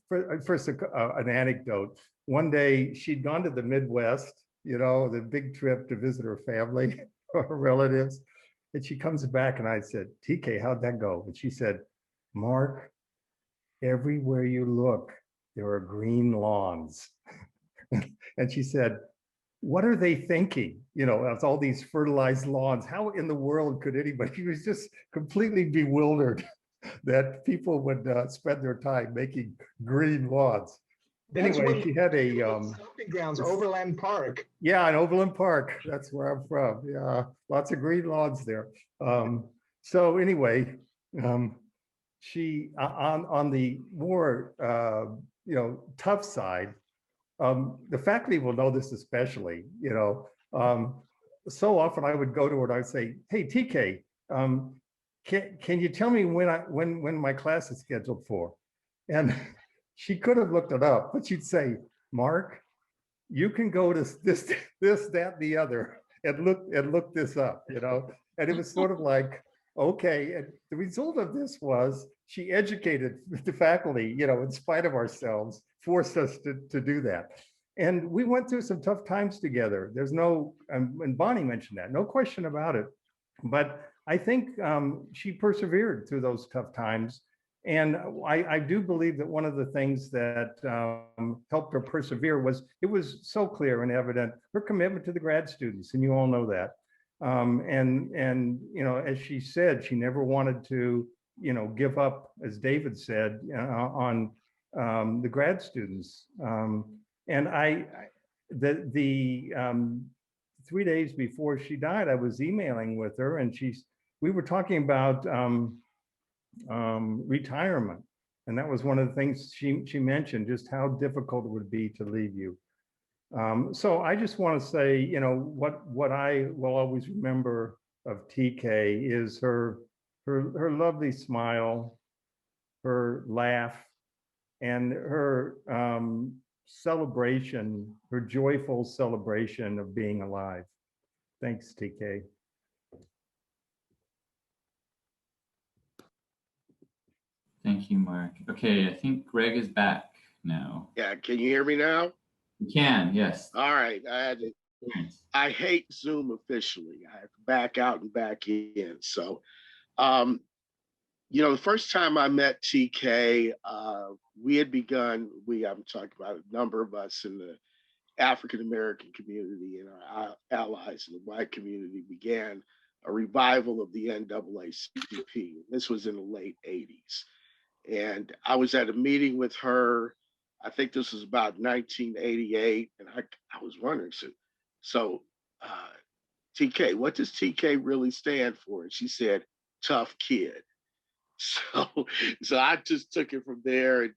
first an anecdote. One day she'd gone to the Midwest, you know, the big trip to visit her family or her relatives. And she comes back and I said, TK, how'd that go? And she said, Mark, everywhere you look, there are green lawns. And she said, what are they thinking? You know, it's all these fertilized lawns. How in the world could anybody? She was just completely bewildered that people would spend their time making green lawns. Anyway, she had a stomping grounds, Overland Park. Yeah, in Overland Park. That's where I'm from. Yeah, lots of green lawns there. So anyway, she on the more tough side, the faculty will know this especially. So often I would go to her and I'd say, "Hey, TK, can you tell me when my class is scheduled for?" And she could have looked it up, but she'd say, "Mark, you can go to this, that, the other, and look this up," And it was sort of like, okay. And the result of this was she educated the faculty, in spite of ourselves, forced us to do that. And we went through some tough times together. There's no, and Bonnie mentioned that, no question about it. But I think she persevered through those tough times. And I do believe that one of the things that helped her persevere was, it was so clear and evident, her commitment to the grad students, and you all know that. And as she said, she never wanted to, give up, as David said, on the grad students. And the 3 days before she died, I was emailing with her, and we were talking about retirement, and that was one of the things she mentioned, just how difficult it would be to leave you. So I just want to say, what I will always remember of TK is her lovely smile, her laugh, and her celebration, her joyful celebration of being alive. Thanks, TK. Thank you, Mark. Okay, I think Greg is back now. Yeah, can you hear me now? You can, yes. All right. I hate Zoom officially. I have to back out and back in. So, the first time I met TK, we had begun, I'm talking about a number of us in the African-American community and our allies in the White community began a revival of the NAACP. This was in the late 80s. And I was at a meeting with her. I think this was about 1988. And I was wondering, so TK, what does TK really stand for? And she said, tough kid. So I just took it from there, and,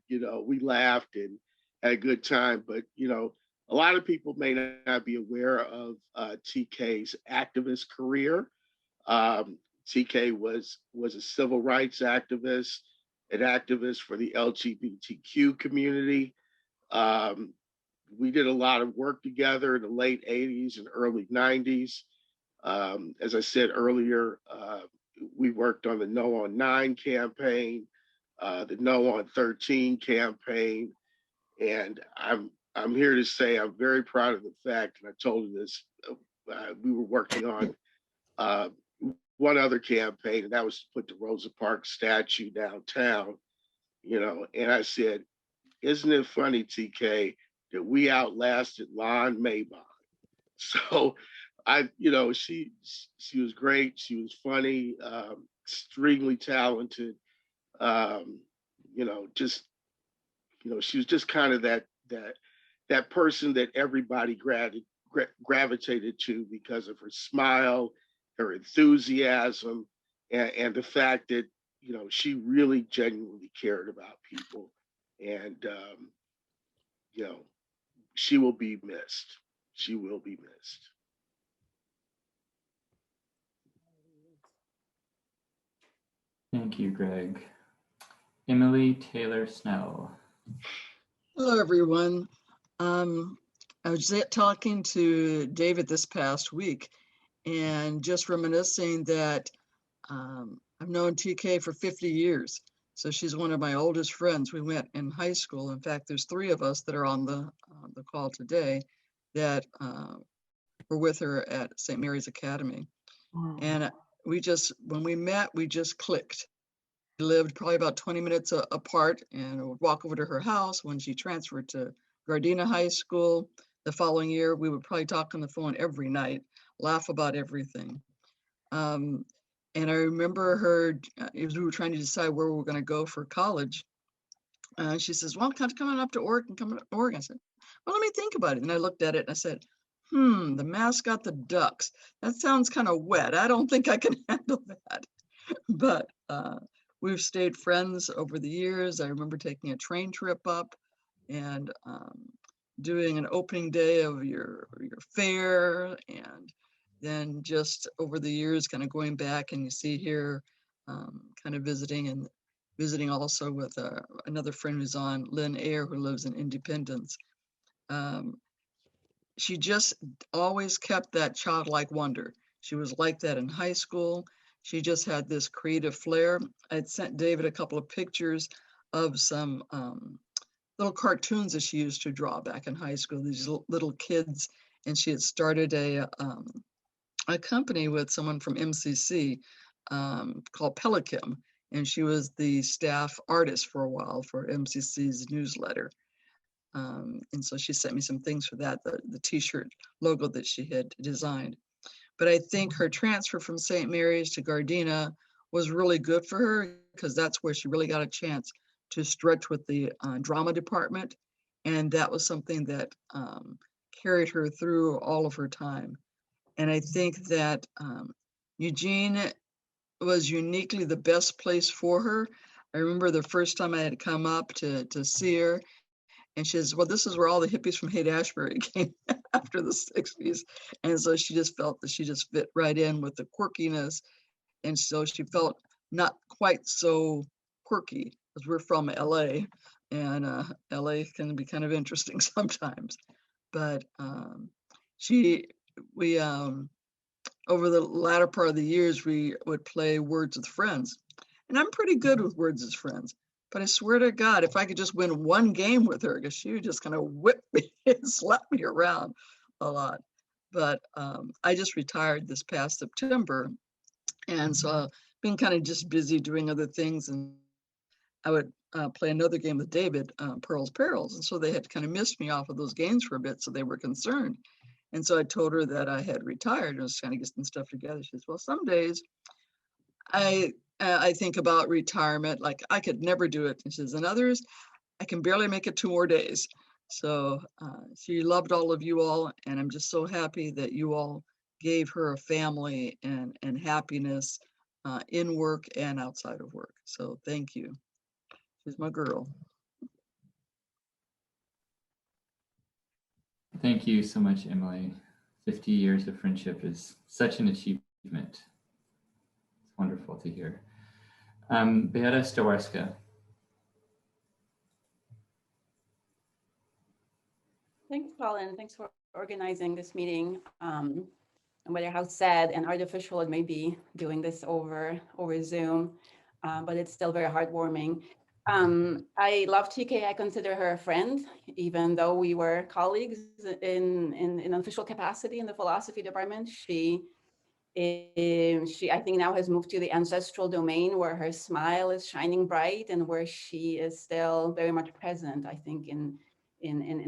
we laughed and had a good time. But, a lot of people may not be aware of TK's activist career. TK was a civil rights activist, an activist for the LGBTQ community. We did a lot of work together in the late 80s and early 90s. As I said earlier, we worked on the No on 9 campaign, the No on 13 campaign. And I'm here to say I'm very proud of the fact, and I told her this, we were working on one other campaign, and that was to put the Rosa Parks statue downtown, and I said, isn't it funny, TK, that we outlasted Lon Maybach? So she was great. She was funny, extremely talented. She was just kind of that person that everybody gravitated to because of her smile, her enthusiasm, and the fact that, she really genuinely cared about people. And, she will be missed. She will be missed. Thank you, Greg. Emily Taylor Snell. Hello, everyone. I was talking to David this past week and just reminiscing that I've known TK for 50 years. So she's one of my oldest friends. We met in high school. In fact, there's 3 of us that are on the call today that were with her at St. Mary's Academy. And when we met, we just clicked. lived probably about 20 minutes apart, and I would walk over to her house. When she transferred to Gardena High School the following year, we would probably talk on the phone every night, laugh about everything. And I remember her, as we were trying to decide where we were going to go for college, she says, well, coming up to Oregon, I said, well, let me think about it. And I looked at it and I said, the mascot, the Ducks. That sounds kind of wet. I don't think I can handle that. But we've stayed friends over the years. I remember taking a train trip up and doing an opening day of your fair, and then just over the years kind of going back, and you see here kind of visiting also with another friend who's on, Lynn Ayer, who lives in Independence. She just always kept that childlike wonder. She was like that in high school. She just had this creative flair. I'd sent David a couple of pictures of some little cartoons that she used to draw back in high school, these little kids. And she had started a company with someone from MCC called Pelican. And she was the staff artist for a while for MCC's newsletter. And so she sent me some things for that, the t-shirt logo that she had designed. But I think her transfer from St. Mary's to Gardena was really good for her, because that's where she really got a chance to stretch with the drama department. And that was something that carried her through all of her time. And I think that Eugene was uniquely the best place for her. I remember the first time I had come up to see her, and she says, well, this is where all the hippies from Haight-Ashbury came after the 60s. And so she just felt that she just fit right in with the quirkiness. And so she felt not quite so quirky, because we're from LA, and LA can be kind of interesting sometimes. But we over the latter part of the years, we would play Words with Friends. And I'm pretty good with Words with Friends. But I swear to God, if I could just win one game with her, because she would just kind of whip me and slap me around a lot. But I just retired this past September. And so I've been kind of just busy doing other things. And I would play another game with David, Pearl's Perils. And so they had kind of missed me off of those games for a bit. So they were concerned. And so I told her that I had retired and was trying to get some stuff together. She says, well, some days I think about retirement, like I could never do it. And she says, and others, I can barely make it 2 more days. So she loved all of you all. And I'm just so happy that you all gave her a family and happiness in work and outside of work. So thank you. She's my girl. Thank you so much, Emily. 50 years of friendship is such an achievement. It's wonderful to hear. Beata Stawarska. Thanks, Colin. Thanks for organizing this meeting. No matter how sad and artificial it may be doing this over Zoom, but it's still very heartwarming. I love TK. I consider her a friend, even though we were colleagues in official capacity in the philosophy department. She I think now has moved to the ancestral domain, where her smile is shining bright and where she is still very much present, I think, in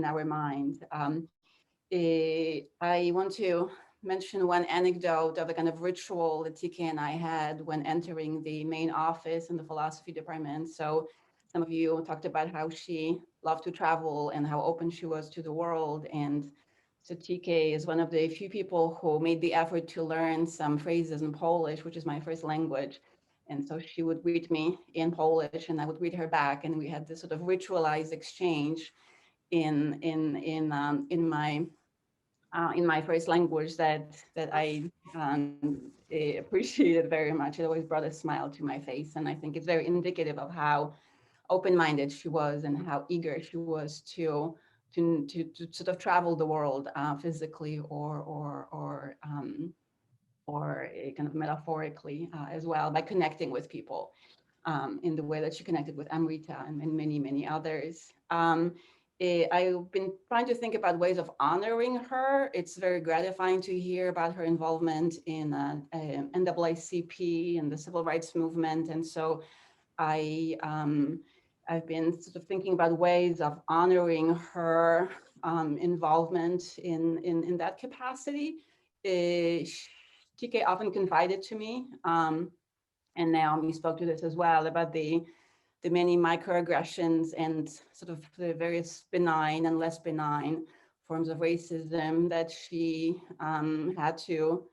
our mind. I want to mention one anecdote of a kind of ritual that TK and I had when entering the main office in the philosophy department. So some of you talked about how she loved to travel and how open she was to the world. And so TK is one of the few people who made the effort to learn some phrases in Polish, which is my first language. And so she would greet me in Polish and I would greet her back. And we had this sort of ritualized exchange in my first language that I appreciated very much. It always brought a smile to my face. And I think it's very indicative of how open-minded she was and how eager she was to sort of travel the world physically or kind of metaphorically as well, by connecting with people in the way that she connected with Amrita and many, many others. I've been trying to think about ways of honoring her. It's very gratifying to hear about her involvement in NAACP and the civil rights movement. And so I've been sort of thinking about ways of honoring her involvement in that capacity. TK often confided to me, and Naomi spoke to this as well, about the many microaggressions and sort of the various benign and less benign forms of racism that she had to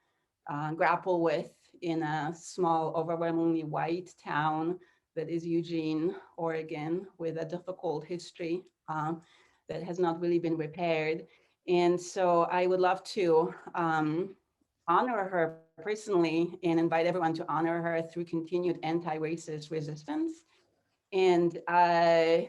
grapple with in a small, overwhelmingly white town that is Eugene, Oregon, with a difficult history that has not really been repaired. And so I would love to honor her personally and invite everyone to honor her through continued anti-racist resistance. And I'm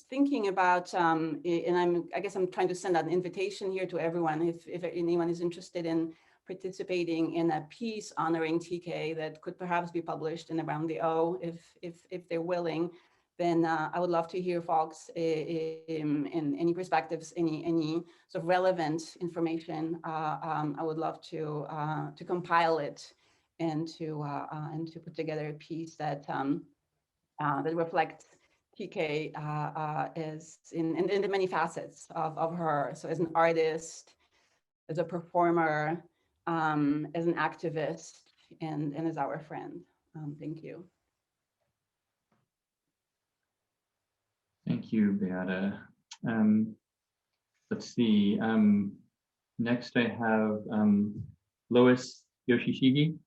thinking about, and I guess I'm trying to send out an invitation here to everyone, if anyone is interested in participating in a piece honoring TK that could perhaps be published in Around the O, if they're willing, then I would love to hear folks in any perspectives, any sort of relevant information. I would love to compile it and to put together a piece that that reflects TK as in the many facets of her. So as an artist, as a performer, as an activist, and as our friend. Thank you. Thank you, Beata. Let's see. Next I have Lois Yoshihigi.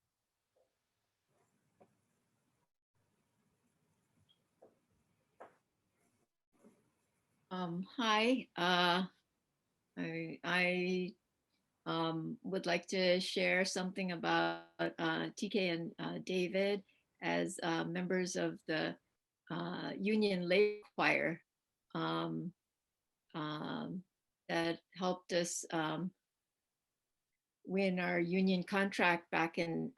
Hi, I would like to share something about TK and David as members of the Union Lay Choir that helped us win our union contract back in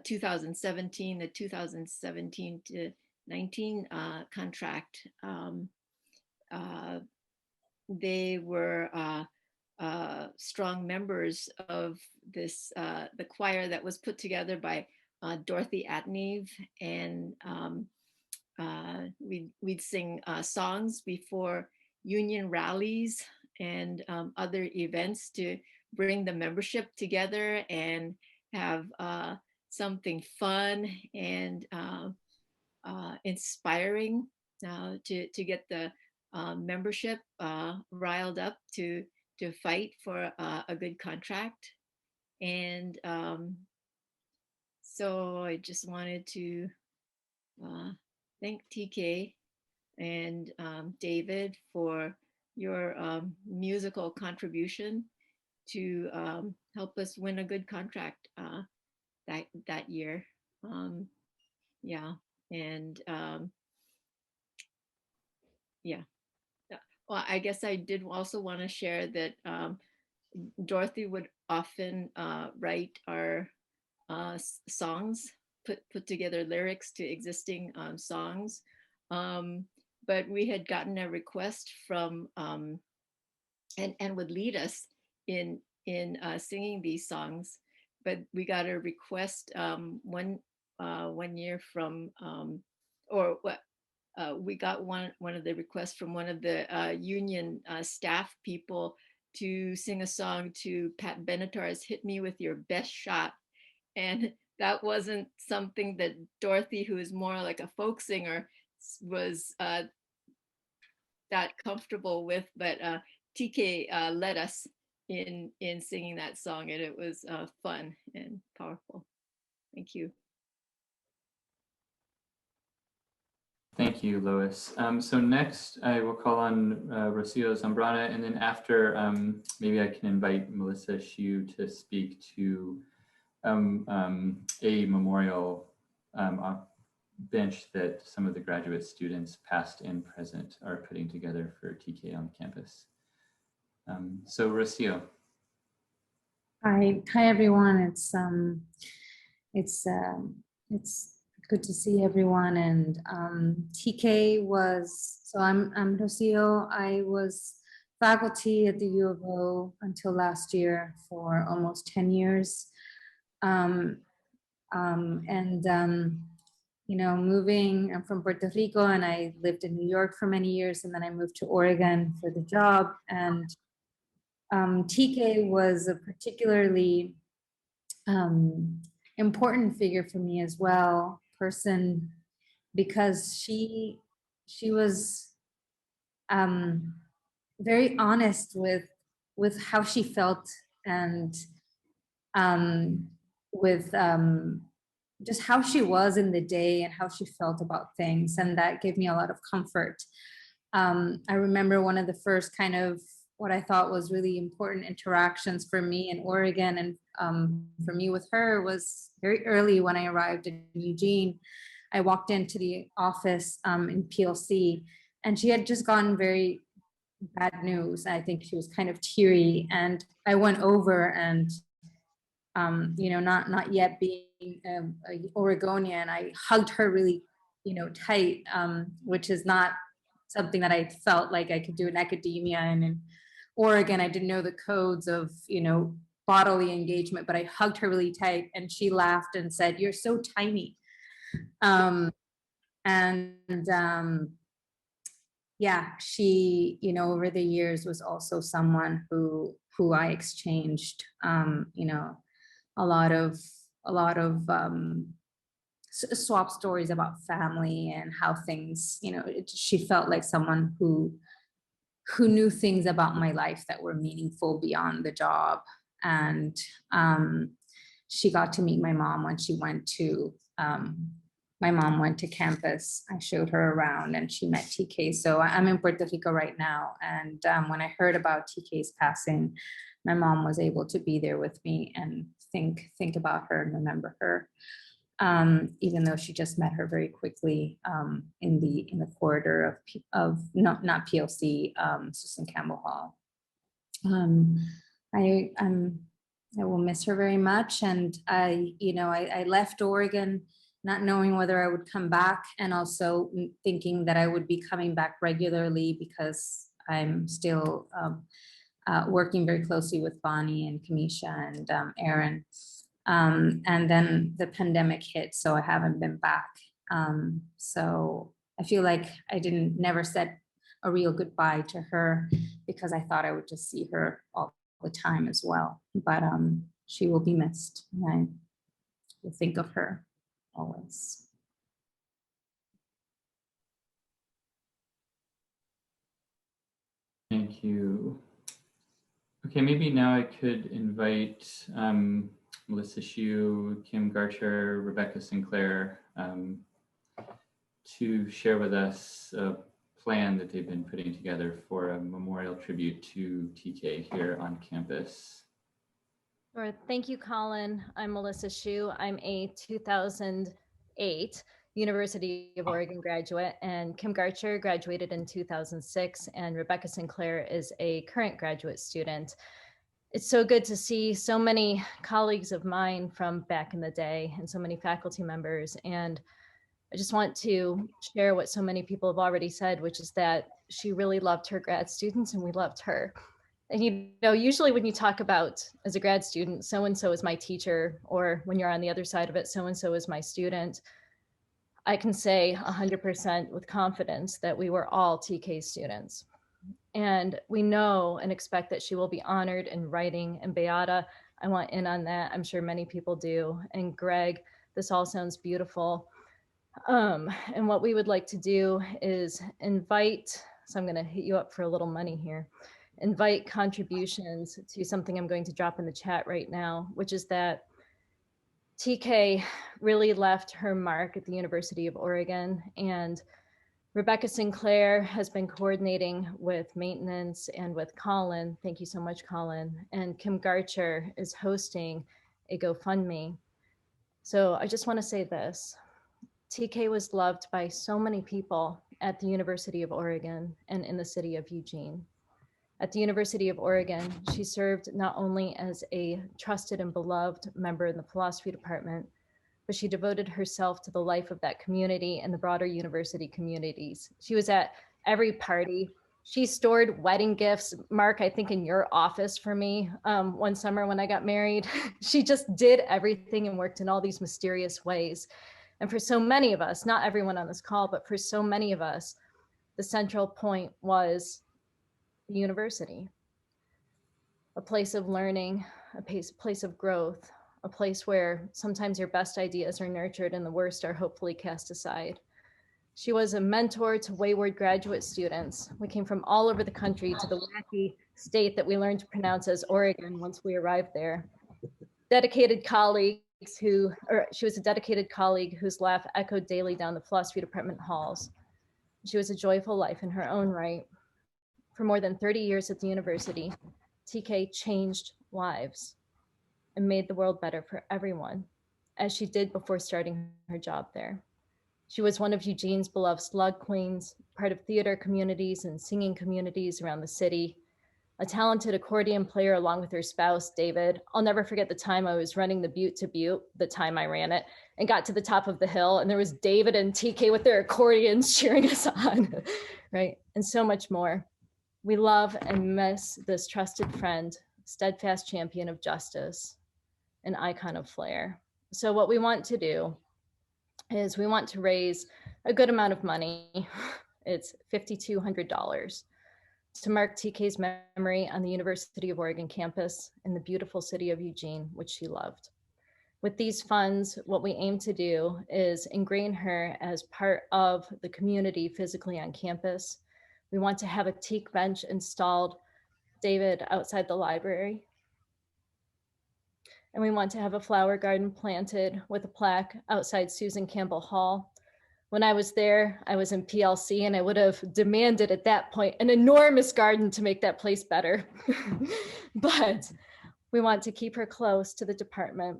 2017, the 2017 to 19 contract. They were strong members of this, the choir that was put together by Dorothy Atneve, and we'd sing songs before union rallies and other events to bring the membership together and have something fun and inspiring to get the membership riled up to fight for a good contract. And so I just wanted to thank TK and David for your musical contribution to help us win a good contract that year. Yeah, and yeah. Well, I guess I did also want to share that Dorothy would often write our songs, put together lyrics to existing songs. But we had gotten a request from, and would lead us in singing these songs. But we got a request one year from, we got one of the requests from one of the union staff people to sing a song to Pat Benatar's "Hit Me With Your Best Shot." And that wasn't something that Dorothy, who is more like a folk singer, was that comfortable with, but TK led us in singing that song, and it was fun and powerful. Thank you. Thank you, Lois. So next I will call on Rocio Zambrana, and then after maybe I can invite Melissa Hsu to speak to a memorial bench that some of the graduate students, past and present, are putting together for TK on campus. So Rocio. Hi everyone. It's good to see everyone. And TK was, so I'm Rocio. I was faculty at the U of O until last year for almost 10 years. moving. I'm from Puerto Rico and I lived in New York for many years, and then I moved to Oregon for the job. And TK was a particularly important figure for me as well, person, because she was very honest with how she felt, and with just how she was in the day and how she felt about things. And that gave me a lot of comfort. I remember one of the first kind of what I thought was really important interactions for me in Oregon and for me with her was very early when I arrived in Eugene. I walked into the office in PLC, and she had just gotten very bad news. I think she was kind of teary, and I went over and not yet being a Oregonian, I hugged her really, tight, which is not something that I felt like I could do in academia. And in Oregon, I didn't know the codes of, bodily engagement, but I hugged her really tight, and she laughed and said, "You're so tiny." Yeah, she, over the years was also someone who I exchanged, a lot of swap stories about family and how things, she felt like someone who knew things about my life that were meaningful beyond the job. And she got to meet my mom when she went to, my mom went to campus. I showed her around and she met TK. So I'm in Puerto Rico right now. And when I heard about TK's passing, my mom was able to be there with me and think about her and remember her, even though she just met her very quickly in the corridor of not PLC, Susan Campbell Hall. I will miss her very much, and I left Oregon not knowing whether I would come back, and also thinking that I would be coming back regularly because I'm still working very closely with Bonnie and Kamisha and Aaron. And then the pandemic hit, so I haven't been back. So I feel like I never said a real goodbye to her because I thought I would just see her all the time as well. But she will be missed, and I will think of her always. Thank you. Okay, maybe now I could invite Melissa Hsu, Kim Garcher, Rebecca Sinclair to share with us a plan that they've been putting together for a memorial tribute to TK here on campus. Sure. Thank you, Colin. I'm Melissa Hsu. I'm a 2008 University of Oregon graduate, and Kim Garcher graduated in 2006, and Rebecca Sinclair is a current graduate student. It's so good to see so many colleagues of mine from back in the day and so many faculty members. And I just want to share what so many people have already said, which is that she really loved her grad students and we loved her. And usually when you talk about as a grad student, so-and-so is my teacher, or when you're on the other side of it, so-and-so is my student, I can say 100% with confidence that we were all TK students. And we know and expect that she will be honored in writing. And Beata, I want in on that. I'm sure many people do. And Greg, this all sounds beautiful. And what we would like to do is invite, so I'm going to hit you up for a little money here, invite contributions to something I'm going to drop in the chat right now, which is that TK really left her mark at the University of Oregon, and Rebecca Sinclair has been coordinating with maintenance and with Colin. Thank you so much, Colin. And Kim Garcher is hosting a GoFundMe. So I just want to say this. TK was loved by so many people at the University of Oregon and in the city of Eugene. At the University of Oregon, she served not only as a trusted and beloved member in the philosophy department, but she devoted herself to the life of that community and the broader university communities. She was at every party. She stored wedding gifts, Mark, I think in your office for me one summer when I got married. She just did everything and worked in all these mysterious ways. And for so many of us, not everyone on this call, but for so many of us, the central point was the university, a place of learning, a place of growth, a place where sometimes your best ideas are nurtured and the worst are hopefully cast aside. She was a mentor to wayward graduate students. We came from all over the country to the wacky state that we learned to pronounce as Oregon once we arrived there. Dedicated colleagues she was a dedicated colleague whose laugh echoed daily down the philosophy department halls. She was a joyful life in her own right. For more than 30 years at the university, TK changed lives and made the world better for everyone, as she did before starting her job there. She was one of Eugene's beloved slug queens, part of theater communities and singing communities around the city, a talented accordion player along with her spouse, David. I'll never forget the time I was running the Butte to Butte, the time I ran it, and got to the top of the hill, and there was David and TK with their accordions cheering us on, right? And so much more. We love and miss this trusted friend, steadfast champion of justice, an icon of flair. So what we want to do is we want to raise a good amount of money. It's $5,200 to mark TK's memory on the University of Oregon campus in the beautiful city of Eugene, which she loved. With these funds, what we aim to do is ingrain her as part of the community physically on campus. We want to have a teak bench installed, David, outside the library. And we want to have a flower garden planted with a plaque outside Susan Campbell Hall. When I was there, I was in PLC, and I would have demanded at that point an enormous garden to make that place better. But we want to keep her close to the department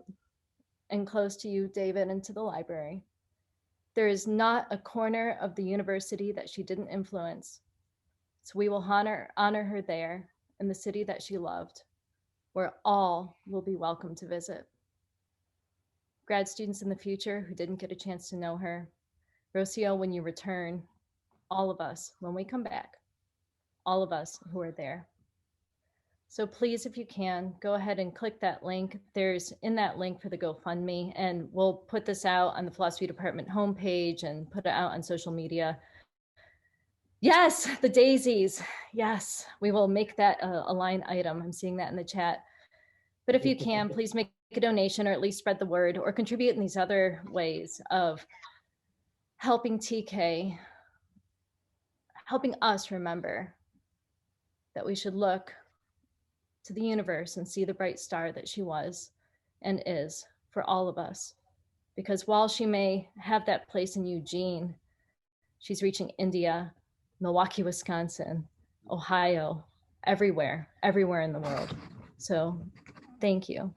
and close to you, David, and to the library. There is not a corner of the university that she didn't influence. So we will honor her there in the city that she loved, where all will be welcome to visit. Grad students in the future who didn't get a chance to know her, Rocio, when you return, all of us, when we come back, all of us who are there. So please, if you can, go ahead and click that link. There's in that link for the GoFundMe, and we'll put this out on the philosophy department homepage and put it out on social media. Yes, the daisies. Yes, we will make that a line item. I'm seeing that in the chat. But if you can, please make a donation or at least spread the word or contribute in these other ways of helping TK, helping us remember that we should look to the universe and see the bright star that she was and is for all of us. Because while she may have that place in Eugene, she's reaching India, Milwaukee, Wisconsin, Ohio, everywhere in the world. So thank you.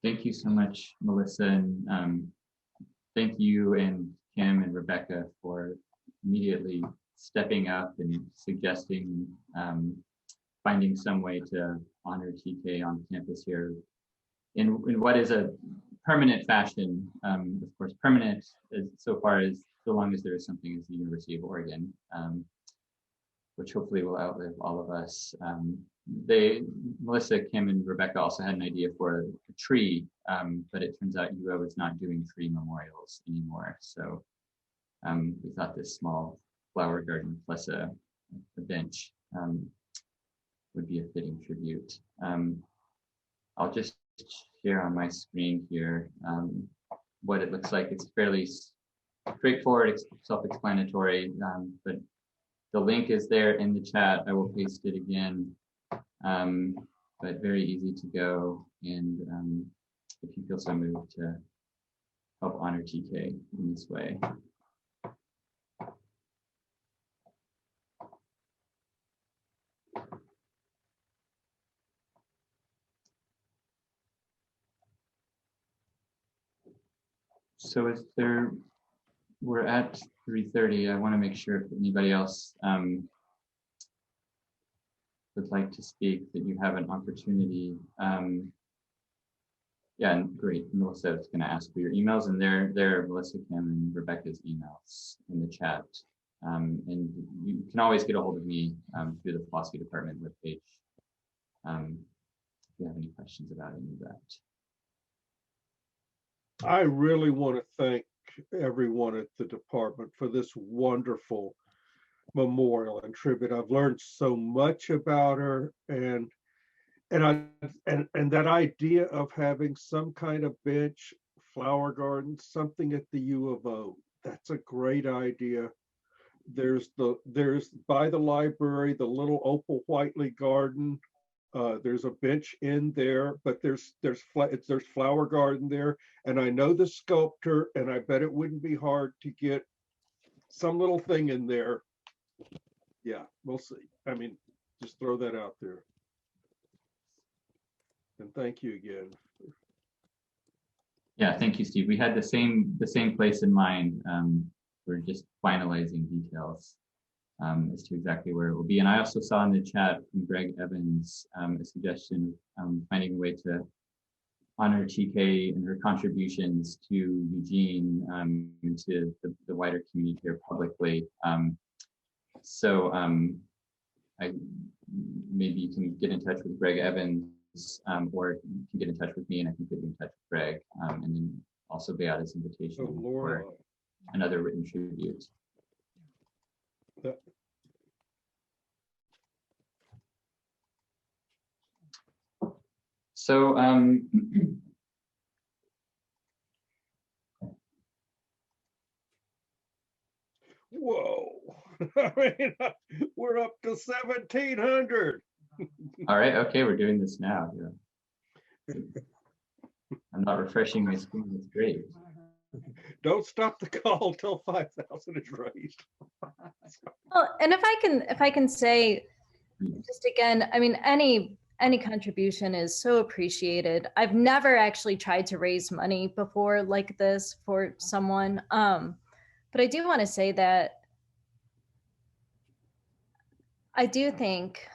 Thank you so much, Melissa, and thank you and Kim and Rebecca for immediately stepping up and suggesting finding some way to honor TK on campus here in what is a permanent fashion. Of course, permanent so long as there is something as the University of Oregon, which hopefully will outlive all of us. Melissa, Kim, and Rebecca also had an idea for a tree, but it turns out UO is not doing tree memorials anymore. So we thought this small flower garden plus a bench would be a fitting tribute. I'll just share on my screen here what it looks like. It's fairly straightforward, it's self-explanatory, but the link is there in the chat. I will paste it again, but very easy to go. And if you feel so moved to help honor TK in this way. So we're at 3:30. I want to make sure if anybody else would like to speak, that you have an opportunity. Yeah, and great. Melissa is going to ask for your emails, and there are Melissa, Kim, and Rebecca's emails in the chat. And you can always get a hold of me through the philosophy department webpage you have any questions about any of that. I really want to thank everyone at the department for this wonderful memorial and tribute. I've learned so much about her, and that idea of having some kind of bench, flower garden, something at the U of O. That's a great idea. There's by the library, the little Opal Whiteley garden. There's a bench in there, but there's flower garden there, and I know the sculptor, and I bet it wouldn't be hard to get some little thing in there. Yeah, we'll see. I mean, just throw that out there. And thank you again. Yeah, thank you, Steve. We had the same place in mind. We're just finalizing details as to exactly where it will be. And I also saw in the chat from Greg Evans a suggestion of finding a way to honor TK and her contributions to Eugene and to the wider community here publicly. Maybe you can get in touch with Greg Evans, or you can get in touch with me, and I can put you in touch with Greg, and then also Beata's invitation for another written tribute. So whoa, I mean, we're up to 1,700. All right, okay, we're doing this now. Yeah. I'm not refreshing my screen, that's great. Don't stop the call till 5,000 is raised. Well, and if I can say, just again, I mean, any contribution is so appreciated. I've never actually tried to raise money before like this for someone, but I do want to say that I do think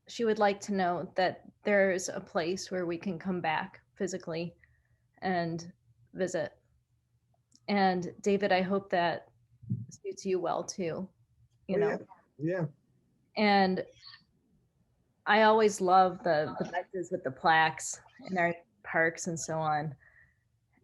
she would like to know that there's a place where we can come back physically and visit. And David, I hope that suits you well too, you know? Yeah. And I always love the benches with the plaques in our parks and so on.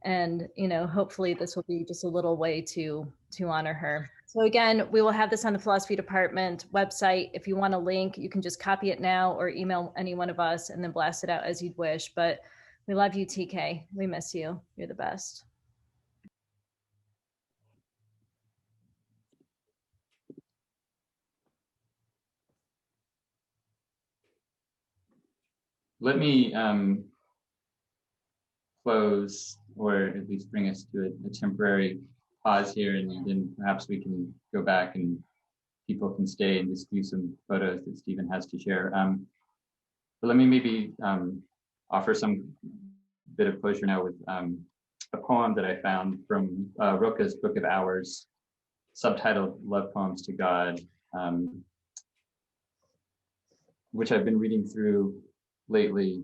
And, you know, hopefully this will be just a little way to honor her. So again, we will have this on the philosophy department website. If you want a link, you can just copy it now or email any one of us and then blast it out as you'd wish. But we love you, TK. We miss you. You're the best. Let me close, or at least bring us to a temporary pause here, and then perhaps we can go back and people can stay and just view some photos that Stephen has to share. But let me maybe offer some bit of closure now with a poem that I found from Rilke's Book of Hours, subtitled Love Poems to God, which I've been reading through lately,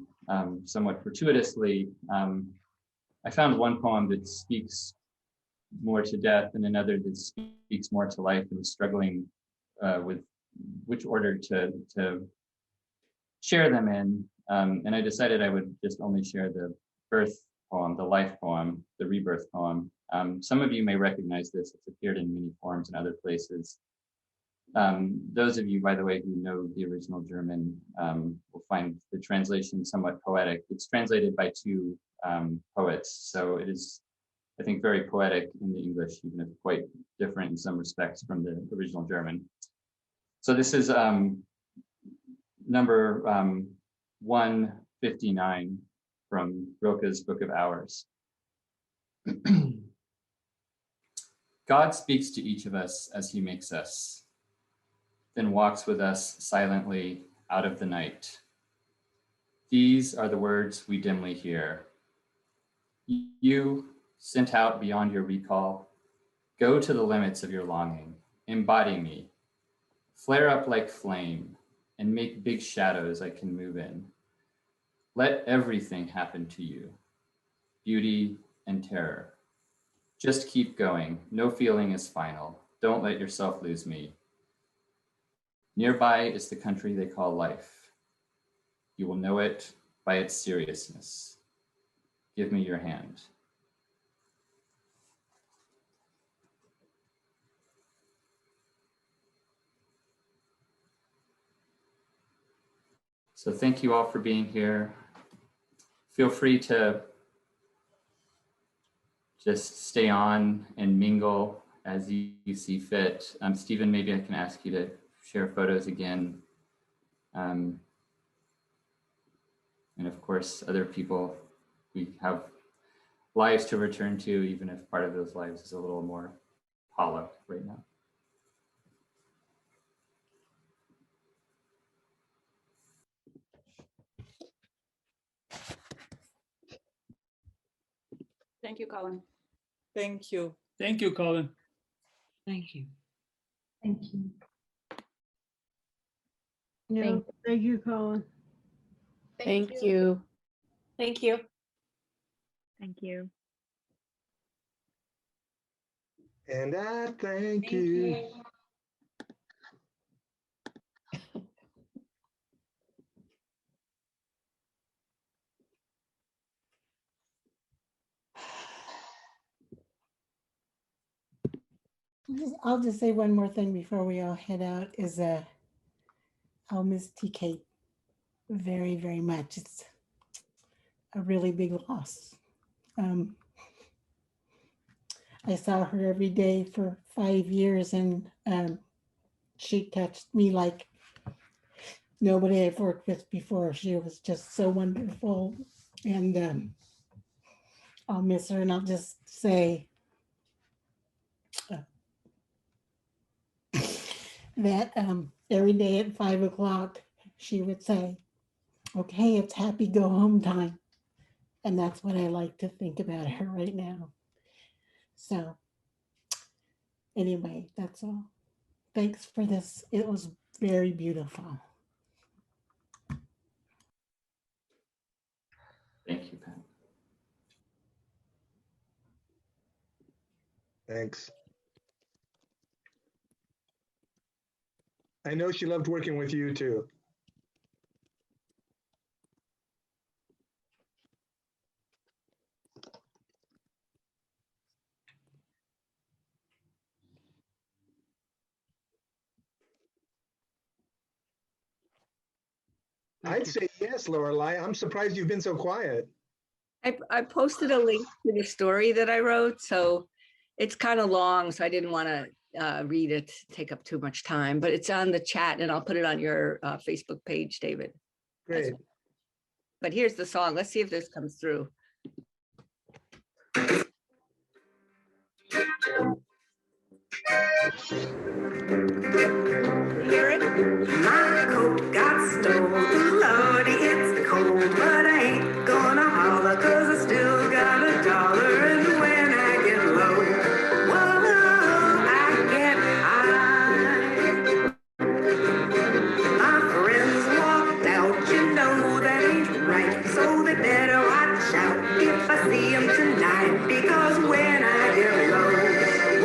somewhat fortuitously. I found one poem that speaks more to death and another that speaks more to life, and was struggling with which order to share them in. And I decided I would just only share the birth poem, the life poem, the rebirth poem. Some of you may recognize this. It's appeared in many forms in other places. Those of you, by the way, who know the original German will find the translation somewhat poetic. It's translated by two poets, so it is, I think, very poetic in the English, even if quite different in some respects from the original German. So this is number 159 from Rilke's Book of Hours. God speaks to each of us as he makes us, then walks with us silently out of the night. These are the words we dimly hear. You, sent out beyond your recall, go to the limits of your longing, embody me, flare up like flame, and make big shadows I can move in. Let everything happen to you, beauty and terror. Just keep going, no feeling is final. Don't let yourself lose me. Nearby is the country they call life. You will know it by its seriousness. Give me your hand. So thank you all for being here. Feel free to just stay on and mingle as you see fit. Stephen, maybe I can ask you to share photos again. And of course, other people, we have lives to return to, even if part of those lives is a little more hollow right now. Thank you, Colin. Thank you. Thank you, Colin. Thank you. Thank you. Yeah, thank you, Colin. Thank you. Thank you. Thank you. And I thank you. I'll just say one more thing before we all head out is I'll miss TK very, very much. It's a really big loss. I saw her every day for 5 years, and she touched me like nobody I've worked with before. She was just so wonderful, and I'll miss her. And I'll just say that every day at 5 o'clock, she would say, "Okay, it's happy go home time." And that's what I like to think about her right now. So anyway, that's all. Thanks for this. It was very beautiful. Thank you, Pat. Thanks. I know she loved working with you too. I'd say yes, Lorelei. I'm surprised you've been so quiet. I posted a link to the story that I wrote, so it's kind of long, so I didn't want to read it, take up too much time, but it's on the chat and I'll put it on your Facebook page, David. Great. But here's the song. Let's see if this comes through. Hear it? My coat got stolen, Lordy, it's cold, but I ain't gonna holler, cause I still got $1, and when I get low, whoa, I get high. My friends walked out, you know that ain't right, so they better watch out if I see them tonight, because when I get low,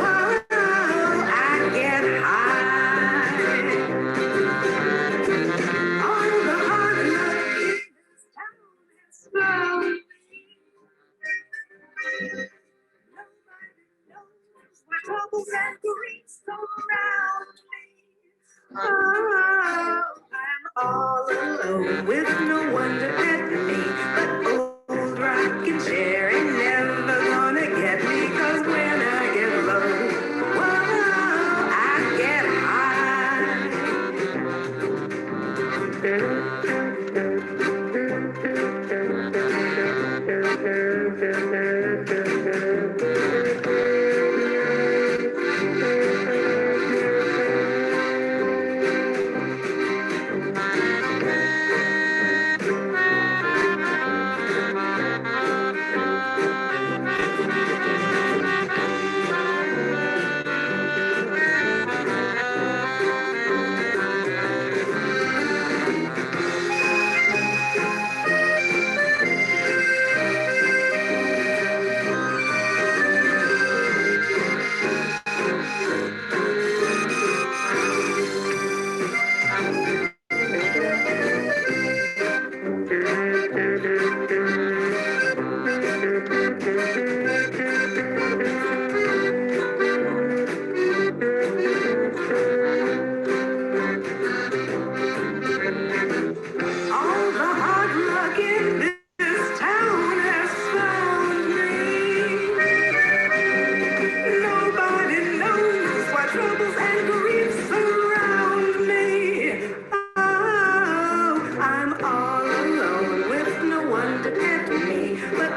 whoa, I get high. All the hard luck in this town has found me. Nobody knows my troubles and griefs surround me. Oh, I'm all alone with no one to pet me, but old rocking chair ain't never gonna get me, cause when I get low, whoa, I get high.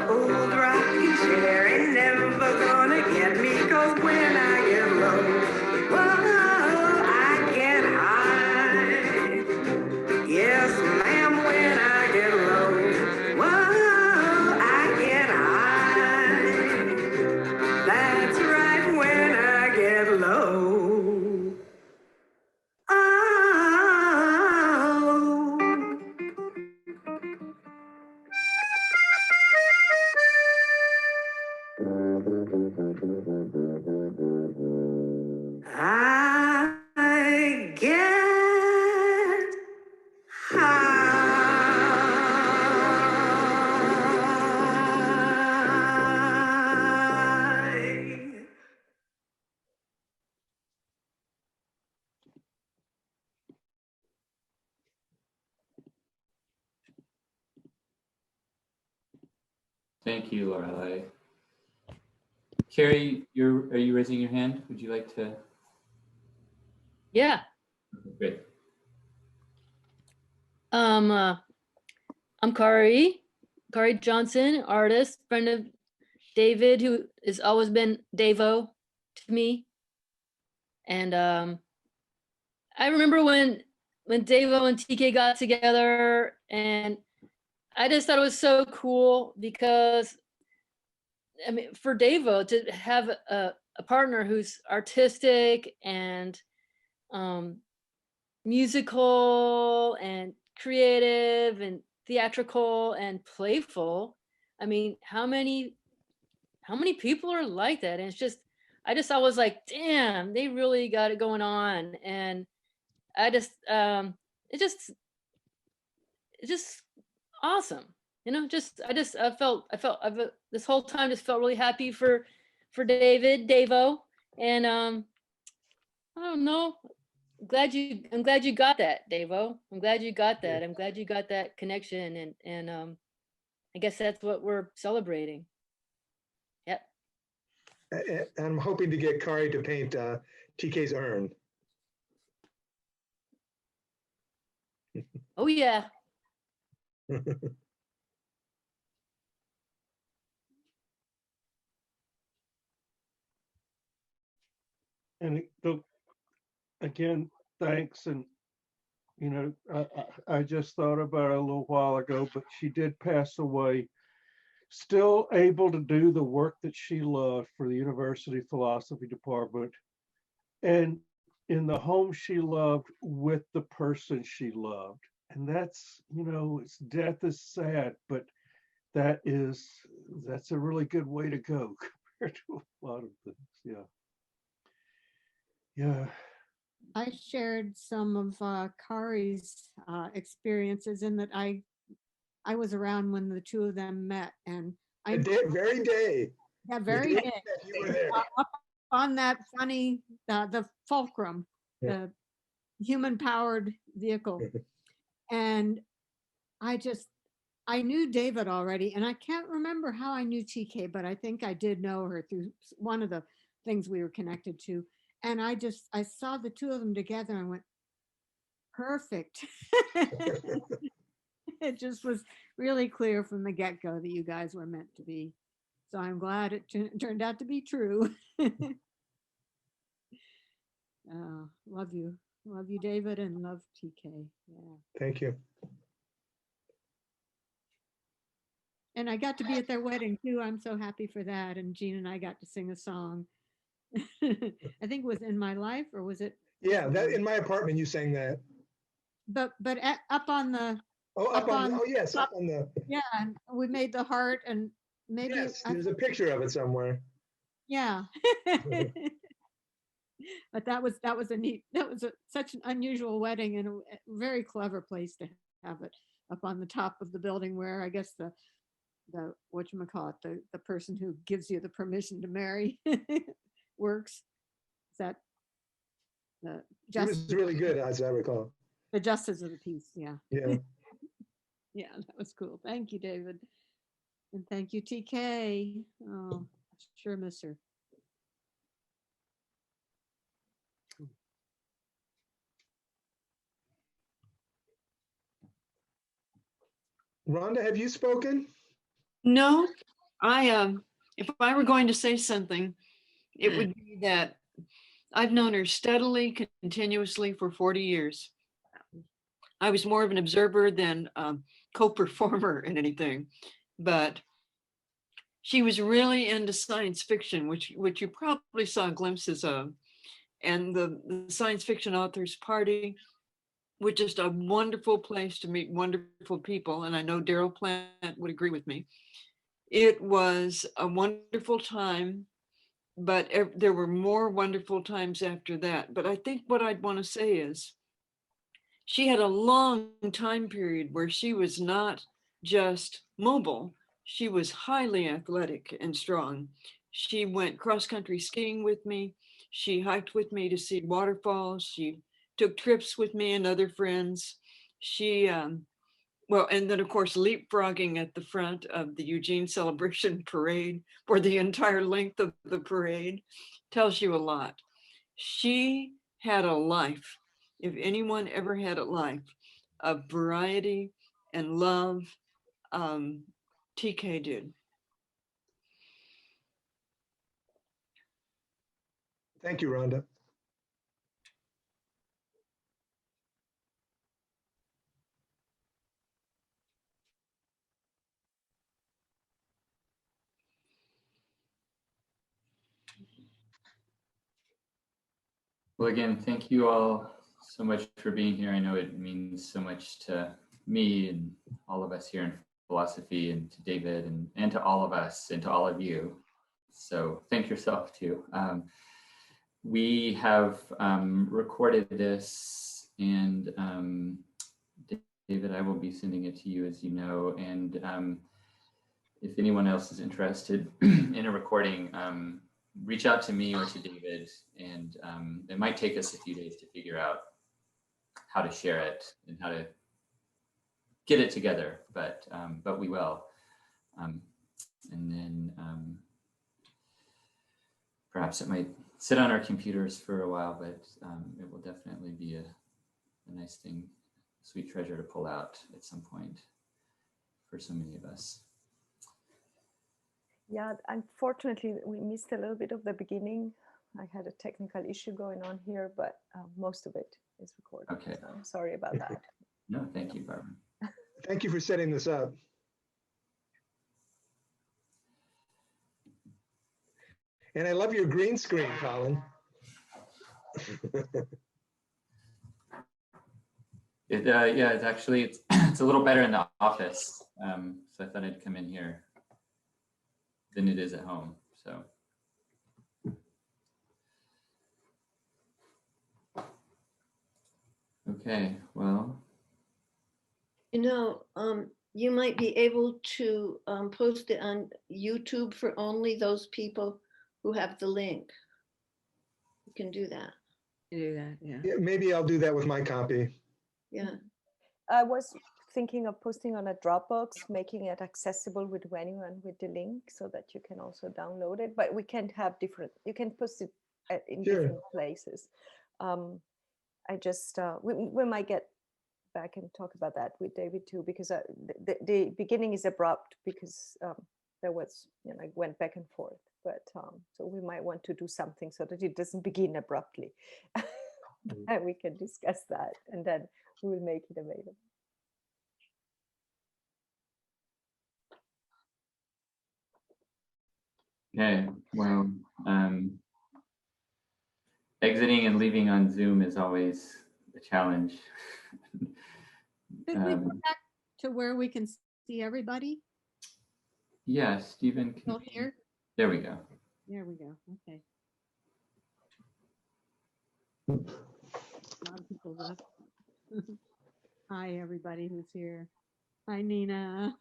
Old rocking chair ain't never gonna get me, 'cause when I get low, whoa, I get high. Yes, ma'am, when I get low, whoa, I get high. That's right, when I get low. I get high. Thank you, Lorelei. Carrie, are you raising your hand? Would you like to? Yeah. Great. I'm Kari Johnson, artist, friend of David, who has always been Davo to me. And I remember when Davo and TK got together, and I just thought it was so cool because, I mean, for Davo to have a partner who's artistic and musical and creative and theatrical and playful. I mean, how many people are like that? And it's just, I was like, damn, they really got it going on. And I just, it's just awesome. You know, I felt this whole time just felt really happy for Davo. And I don't know. I'm glad you got that, Davo. I'm glad you got that. I'm glad you got that connection, and I guess that's what we're celebrating. Yep. And I'm hoping to get Kari to paint TK's urn. Oh yeah. And again, thanks. And, you know, I just thought about it a little while ago, but she did pass away, still able to do the work that she loved for the University Philosophy Department and in the home she loved with the person she loved. And that's, you know, death is sad, but that's a really good way to go compared to a lot of things. Yeah. Yeah. I shared some of Kari's experiences in that I was around when the two of them met, and very day. Yeah, very day. You were there. Up on that funny the fulcrum, Yeah. the human-powered vehicle, and I knew David already, and I can't remember how I knew TK, but I think I did know her through one of the things we were connected to. And I saw the two of them together and went, perfect. It just was really clear from the get-go that you guys were meant to be. So I'm glad it turned out to be true. Love you. Love you, David, and love TK. Yeah. Thank you. And I got to be at their wedding too. I'm so happy for that. And Jean and I got to sing a song. I think it was In My Life, or was it? Yeah, that in my apartment you sang that. But up on the. Yes, up on the. Yeah, and we made the heart, and maybe. Yes, there's a picture of it somewhere. Yeah. But that was such an unusual wedding, and a very clever place to have it up on the top of the building, where I guess the whatchamacallit, the person who gives you the permission to marry works. Is that the justice? It was really good, as I recall. The justice of the peace, yeah. Yeah. Yeah, that was cool. Thank you, David. And thank you, TK. Oh, sure miss her. Rhonda, have you spoken? No, if I were going to say something, it would be that I've known her steadily, continuously for 40 years. I was more of an observer than co-performer in anything, but she was really into science fiction, which you probably saw glimpses of. And the Science Fiction Authors Party, which is a wonderful place to meet wonderful people. And I know Daryl Plant would agree with me. It was a wonderful time, but there were more wonderful times after that. But I think what I'd want to say is she had a long time period where she was not just mobile, she was highly athletic and strong. She went cross-country skiing with me. She hiked with me to see waterfalls. She took trips with me and other friends. She, well, and then of course, leapfrogging at the front of the Eugene Celebration Parade for the entire length of the parade tells you a lot. She had a life, if anyone ever had a life, of variety and love, TK did. Thank you, Rhonda. Well, again, thank you all so much for being here. I know it means so much to me and all of us here in philosophy, and to David, and to all of us, and to all of you. So thank yourself too. We have recorded this, and David, I will be sending it to you, as you know. And if anyone else is interested in a recording, reach out to me or to David, and it might take us a few days to figure out how to share it and how to get it together, but we will. And then perhaps it might sit on our computers for a while, but it will definitely be a nice thing, sweet treasure to pull out at some point for so many of us. Yeah, unfortunately, we missed a little bit of the beginning. I had a technical issue going on here, but most of it is recorded. Okay. So I'm sorry about that. No, thank you, Barbara. Thank you for setting this up. And I love your green screen, Colin. Yeah, it's actually, it's a little better in the office. So I thought I'd come in here than it is at home, so. Okay, well. You know, you might be able to post it on YouTube for only those people who have the link. You can do that. Do that, yeah. Yeah, maybe I'll do that with my copy. Yeah. I was thinking of posting on a Dropbox, making it accessible with anyone with the link so that you can also download it, but we can't have different, you can post it in different places. I just, we might get back and talk about that with David too, because the beginning is abrupt because there was, you know, I went back and forth, but so we might want to do something so that it doesn't begin abruptly. And we can discuss that, and then we will make it available. Okay, well, exiting and leaving on Zoom is always a challenge. Could we go back to where we can see everybody? Yeah, Stephen. Still here? There we go. There we go. Okay. A lot of people left. Hi, everybody who's here. Hi, Nina.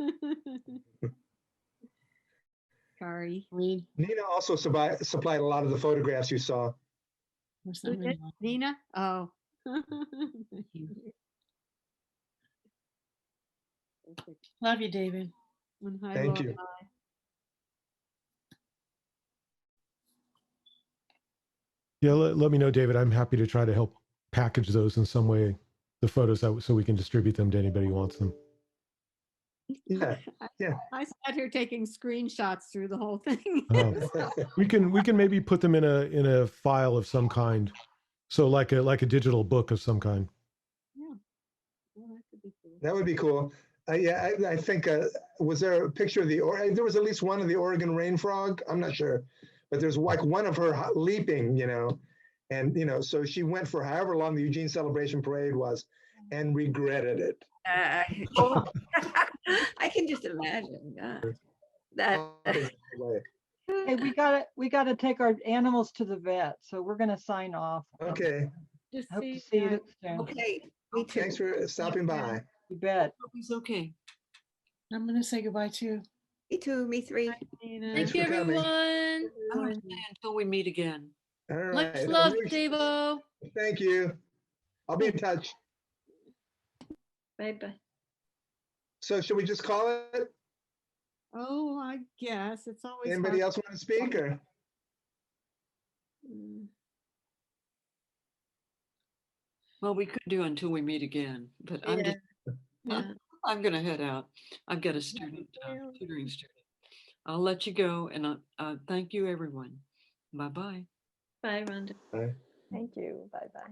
Sorry. Nina also supplied a lot of the photographs you saw. Who did? Nina? Oh. Thank you. Love you, David. And hi, Thank Laura. you. Yeah, let me know, David. I'm happy to try to help package those in some way, the photos, so we can distribute them to anybody who wants them. Yeah, yeah. I sat here taking screenshots through the whole thing. We can maybe put them in a file of some kind. So like a digital book of some kind. Yeah. Well, that could be cool. That would be cool. Yeah, I think, was there a picture of there was at least one of the Oregon rain frog? I'm not sure, but there's like one of her leaping, and, so she went for however long the Eugene Celebration Parade was and regretted it. Oh, I can just imagine. Yeah. That. Hey, we gotta take our animals to the vet, so we're gonna sign off. Okay. Hope to see you soon. Okay. Me too. Thanks for stopping by. You bet. It's okay. I'm gonna say goodbye too. Me too. Me three. Thank you, everyone. Until we meet again. All Much right. love, Devo. Thank you. I'll be in touch. Bye-bye. So should we just call it? Oh, I guess it's always. Anybody hard else want to speak or? Well, we could do until we meet again, but I'm gonna head out. I've got a student, tutoring student. I'll let you go, and thank you, everyone. Bye-bye. Bye, Rhonda. Bye. Thank you. Bye-bye.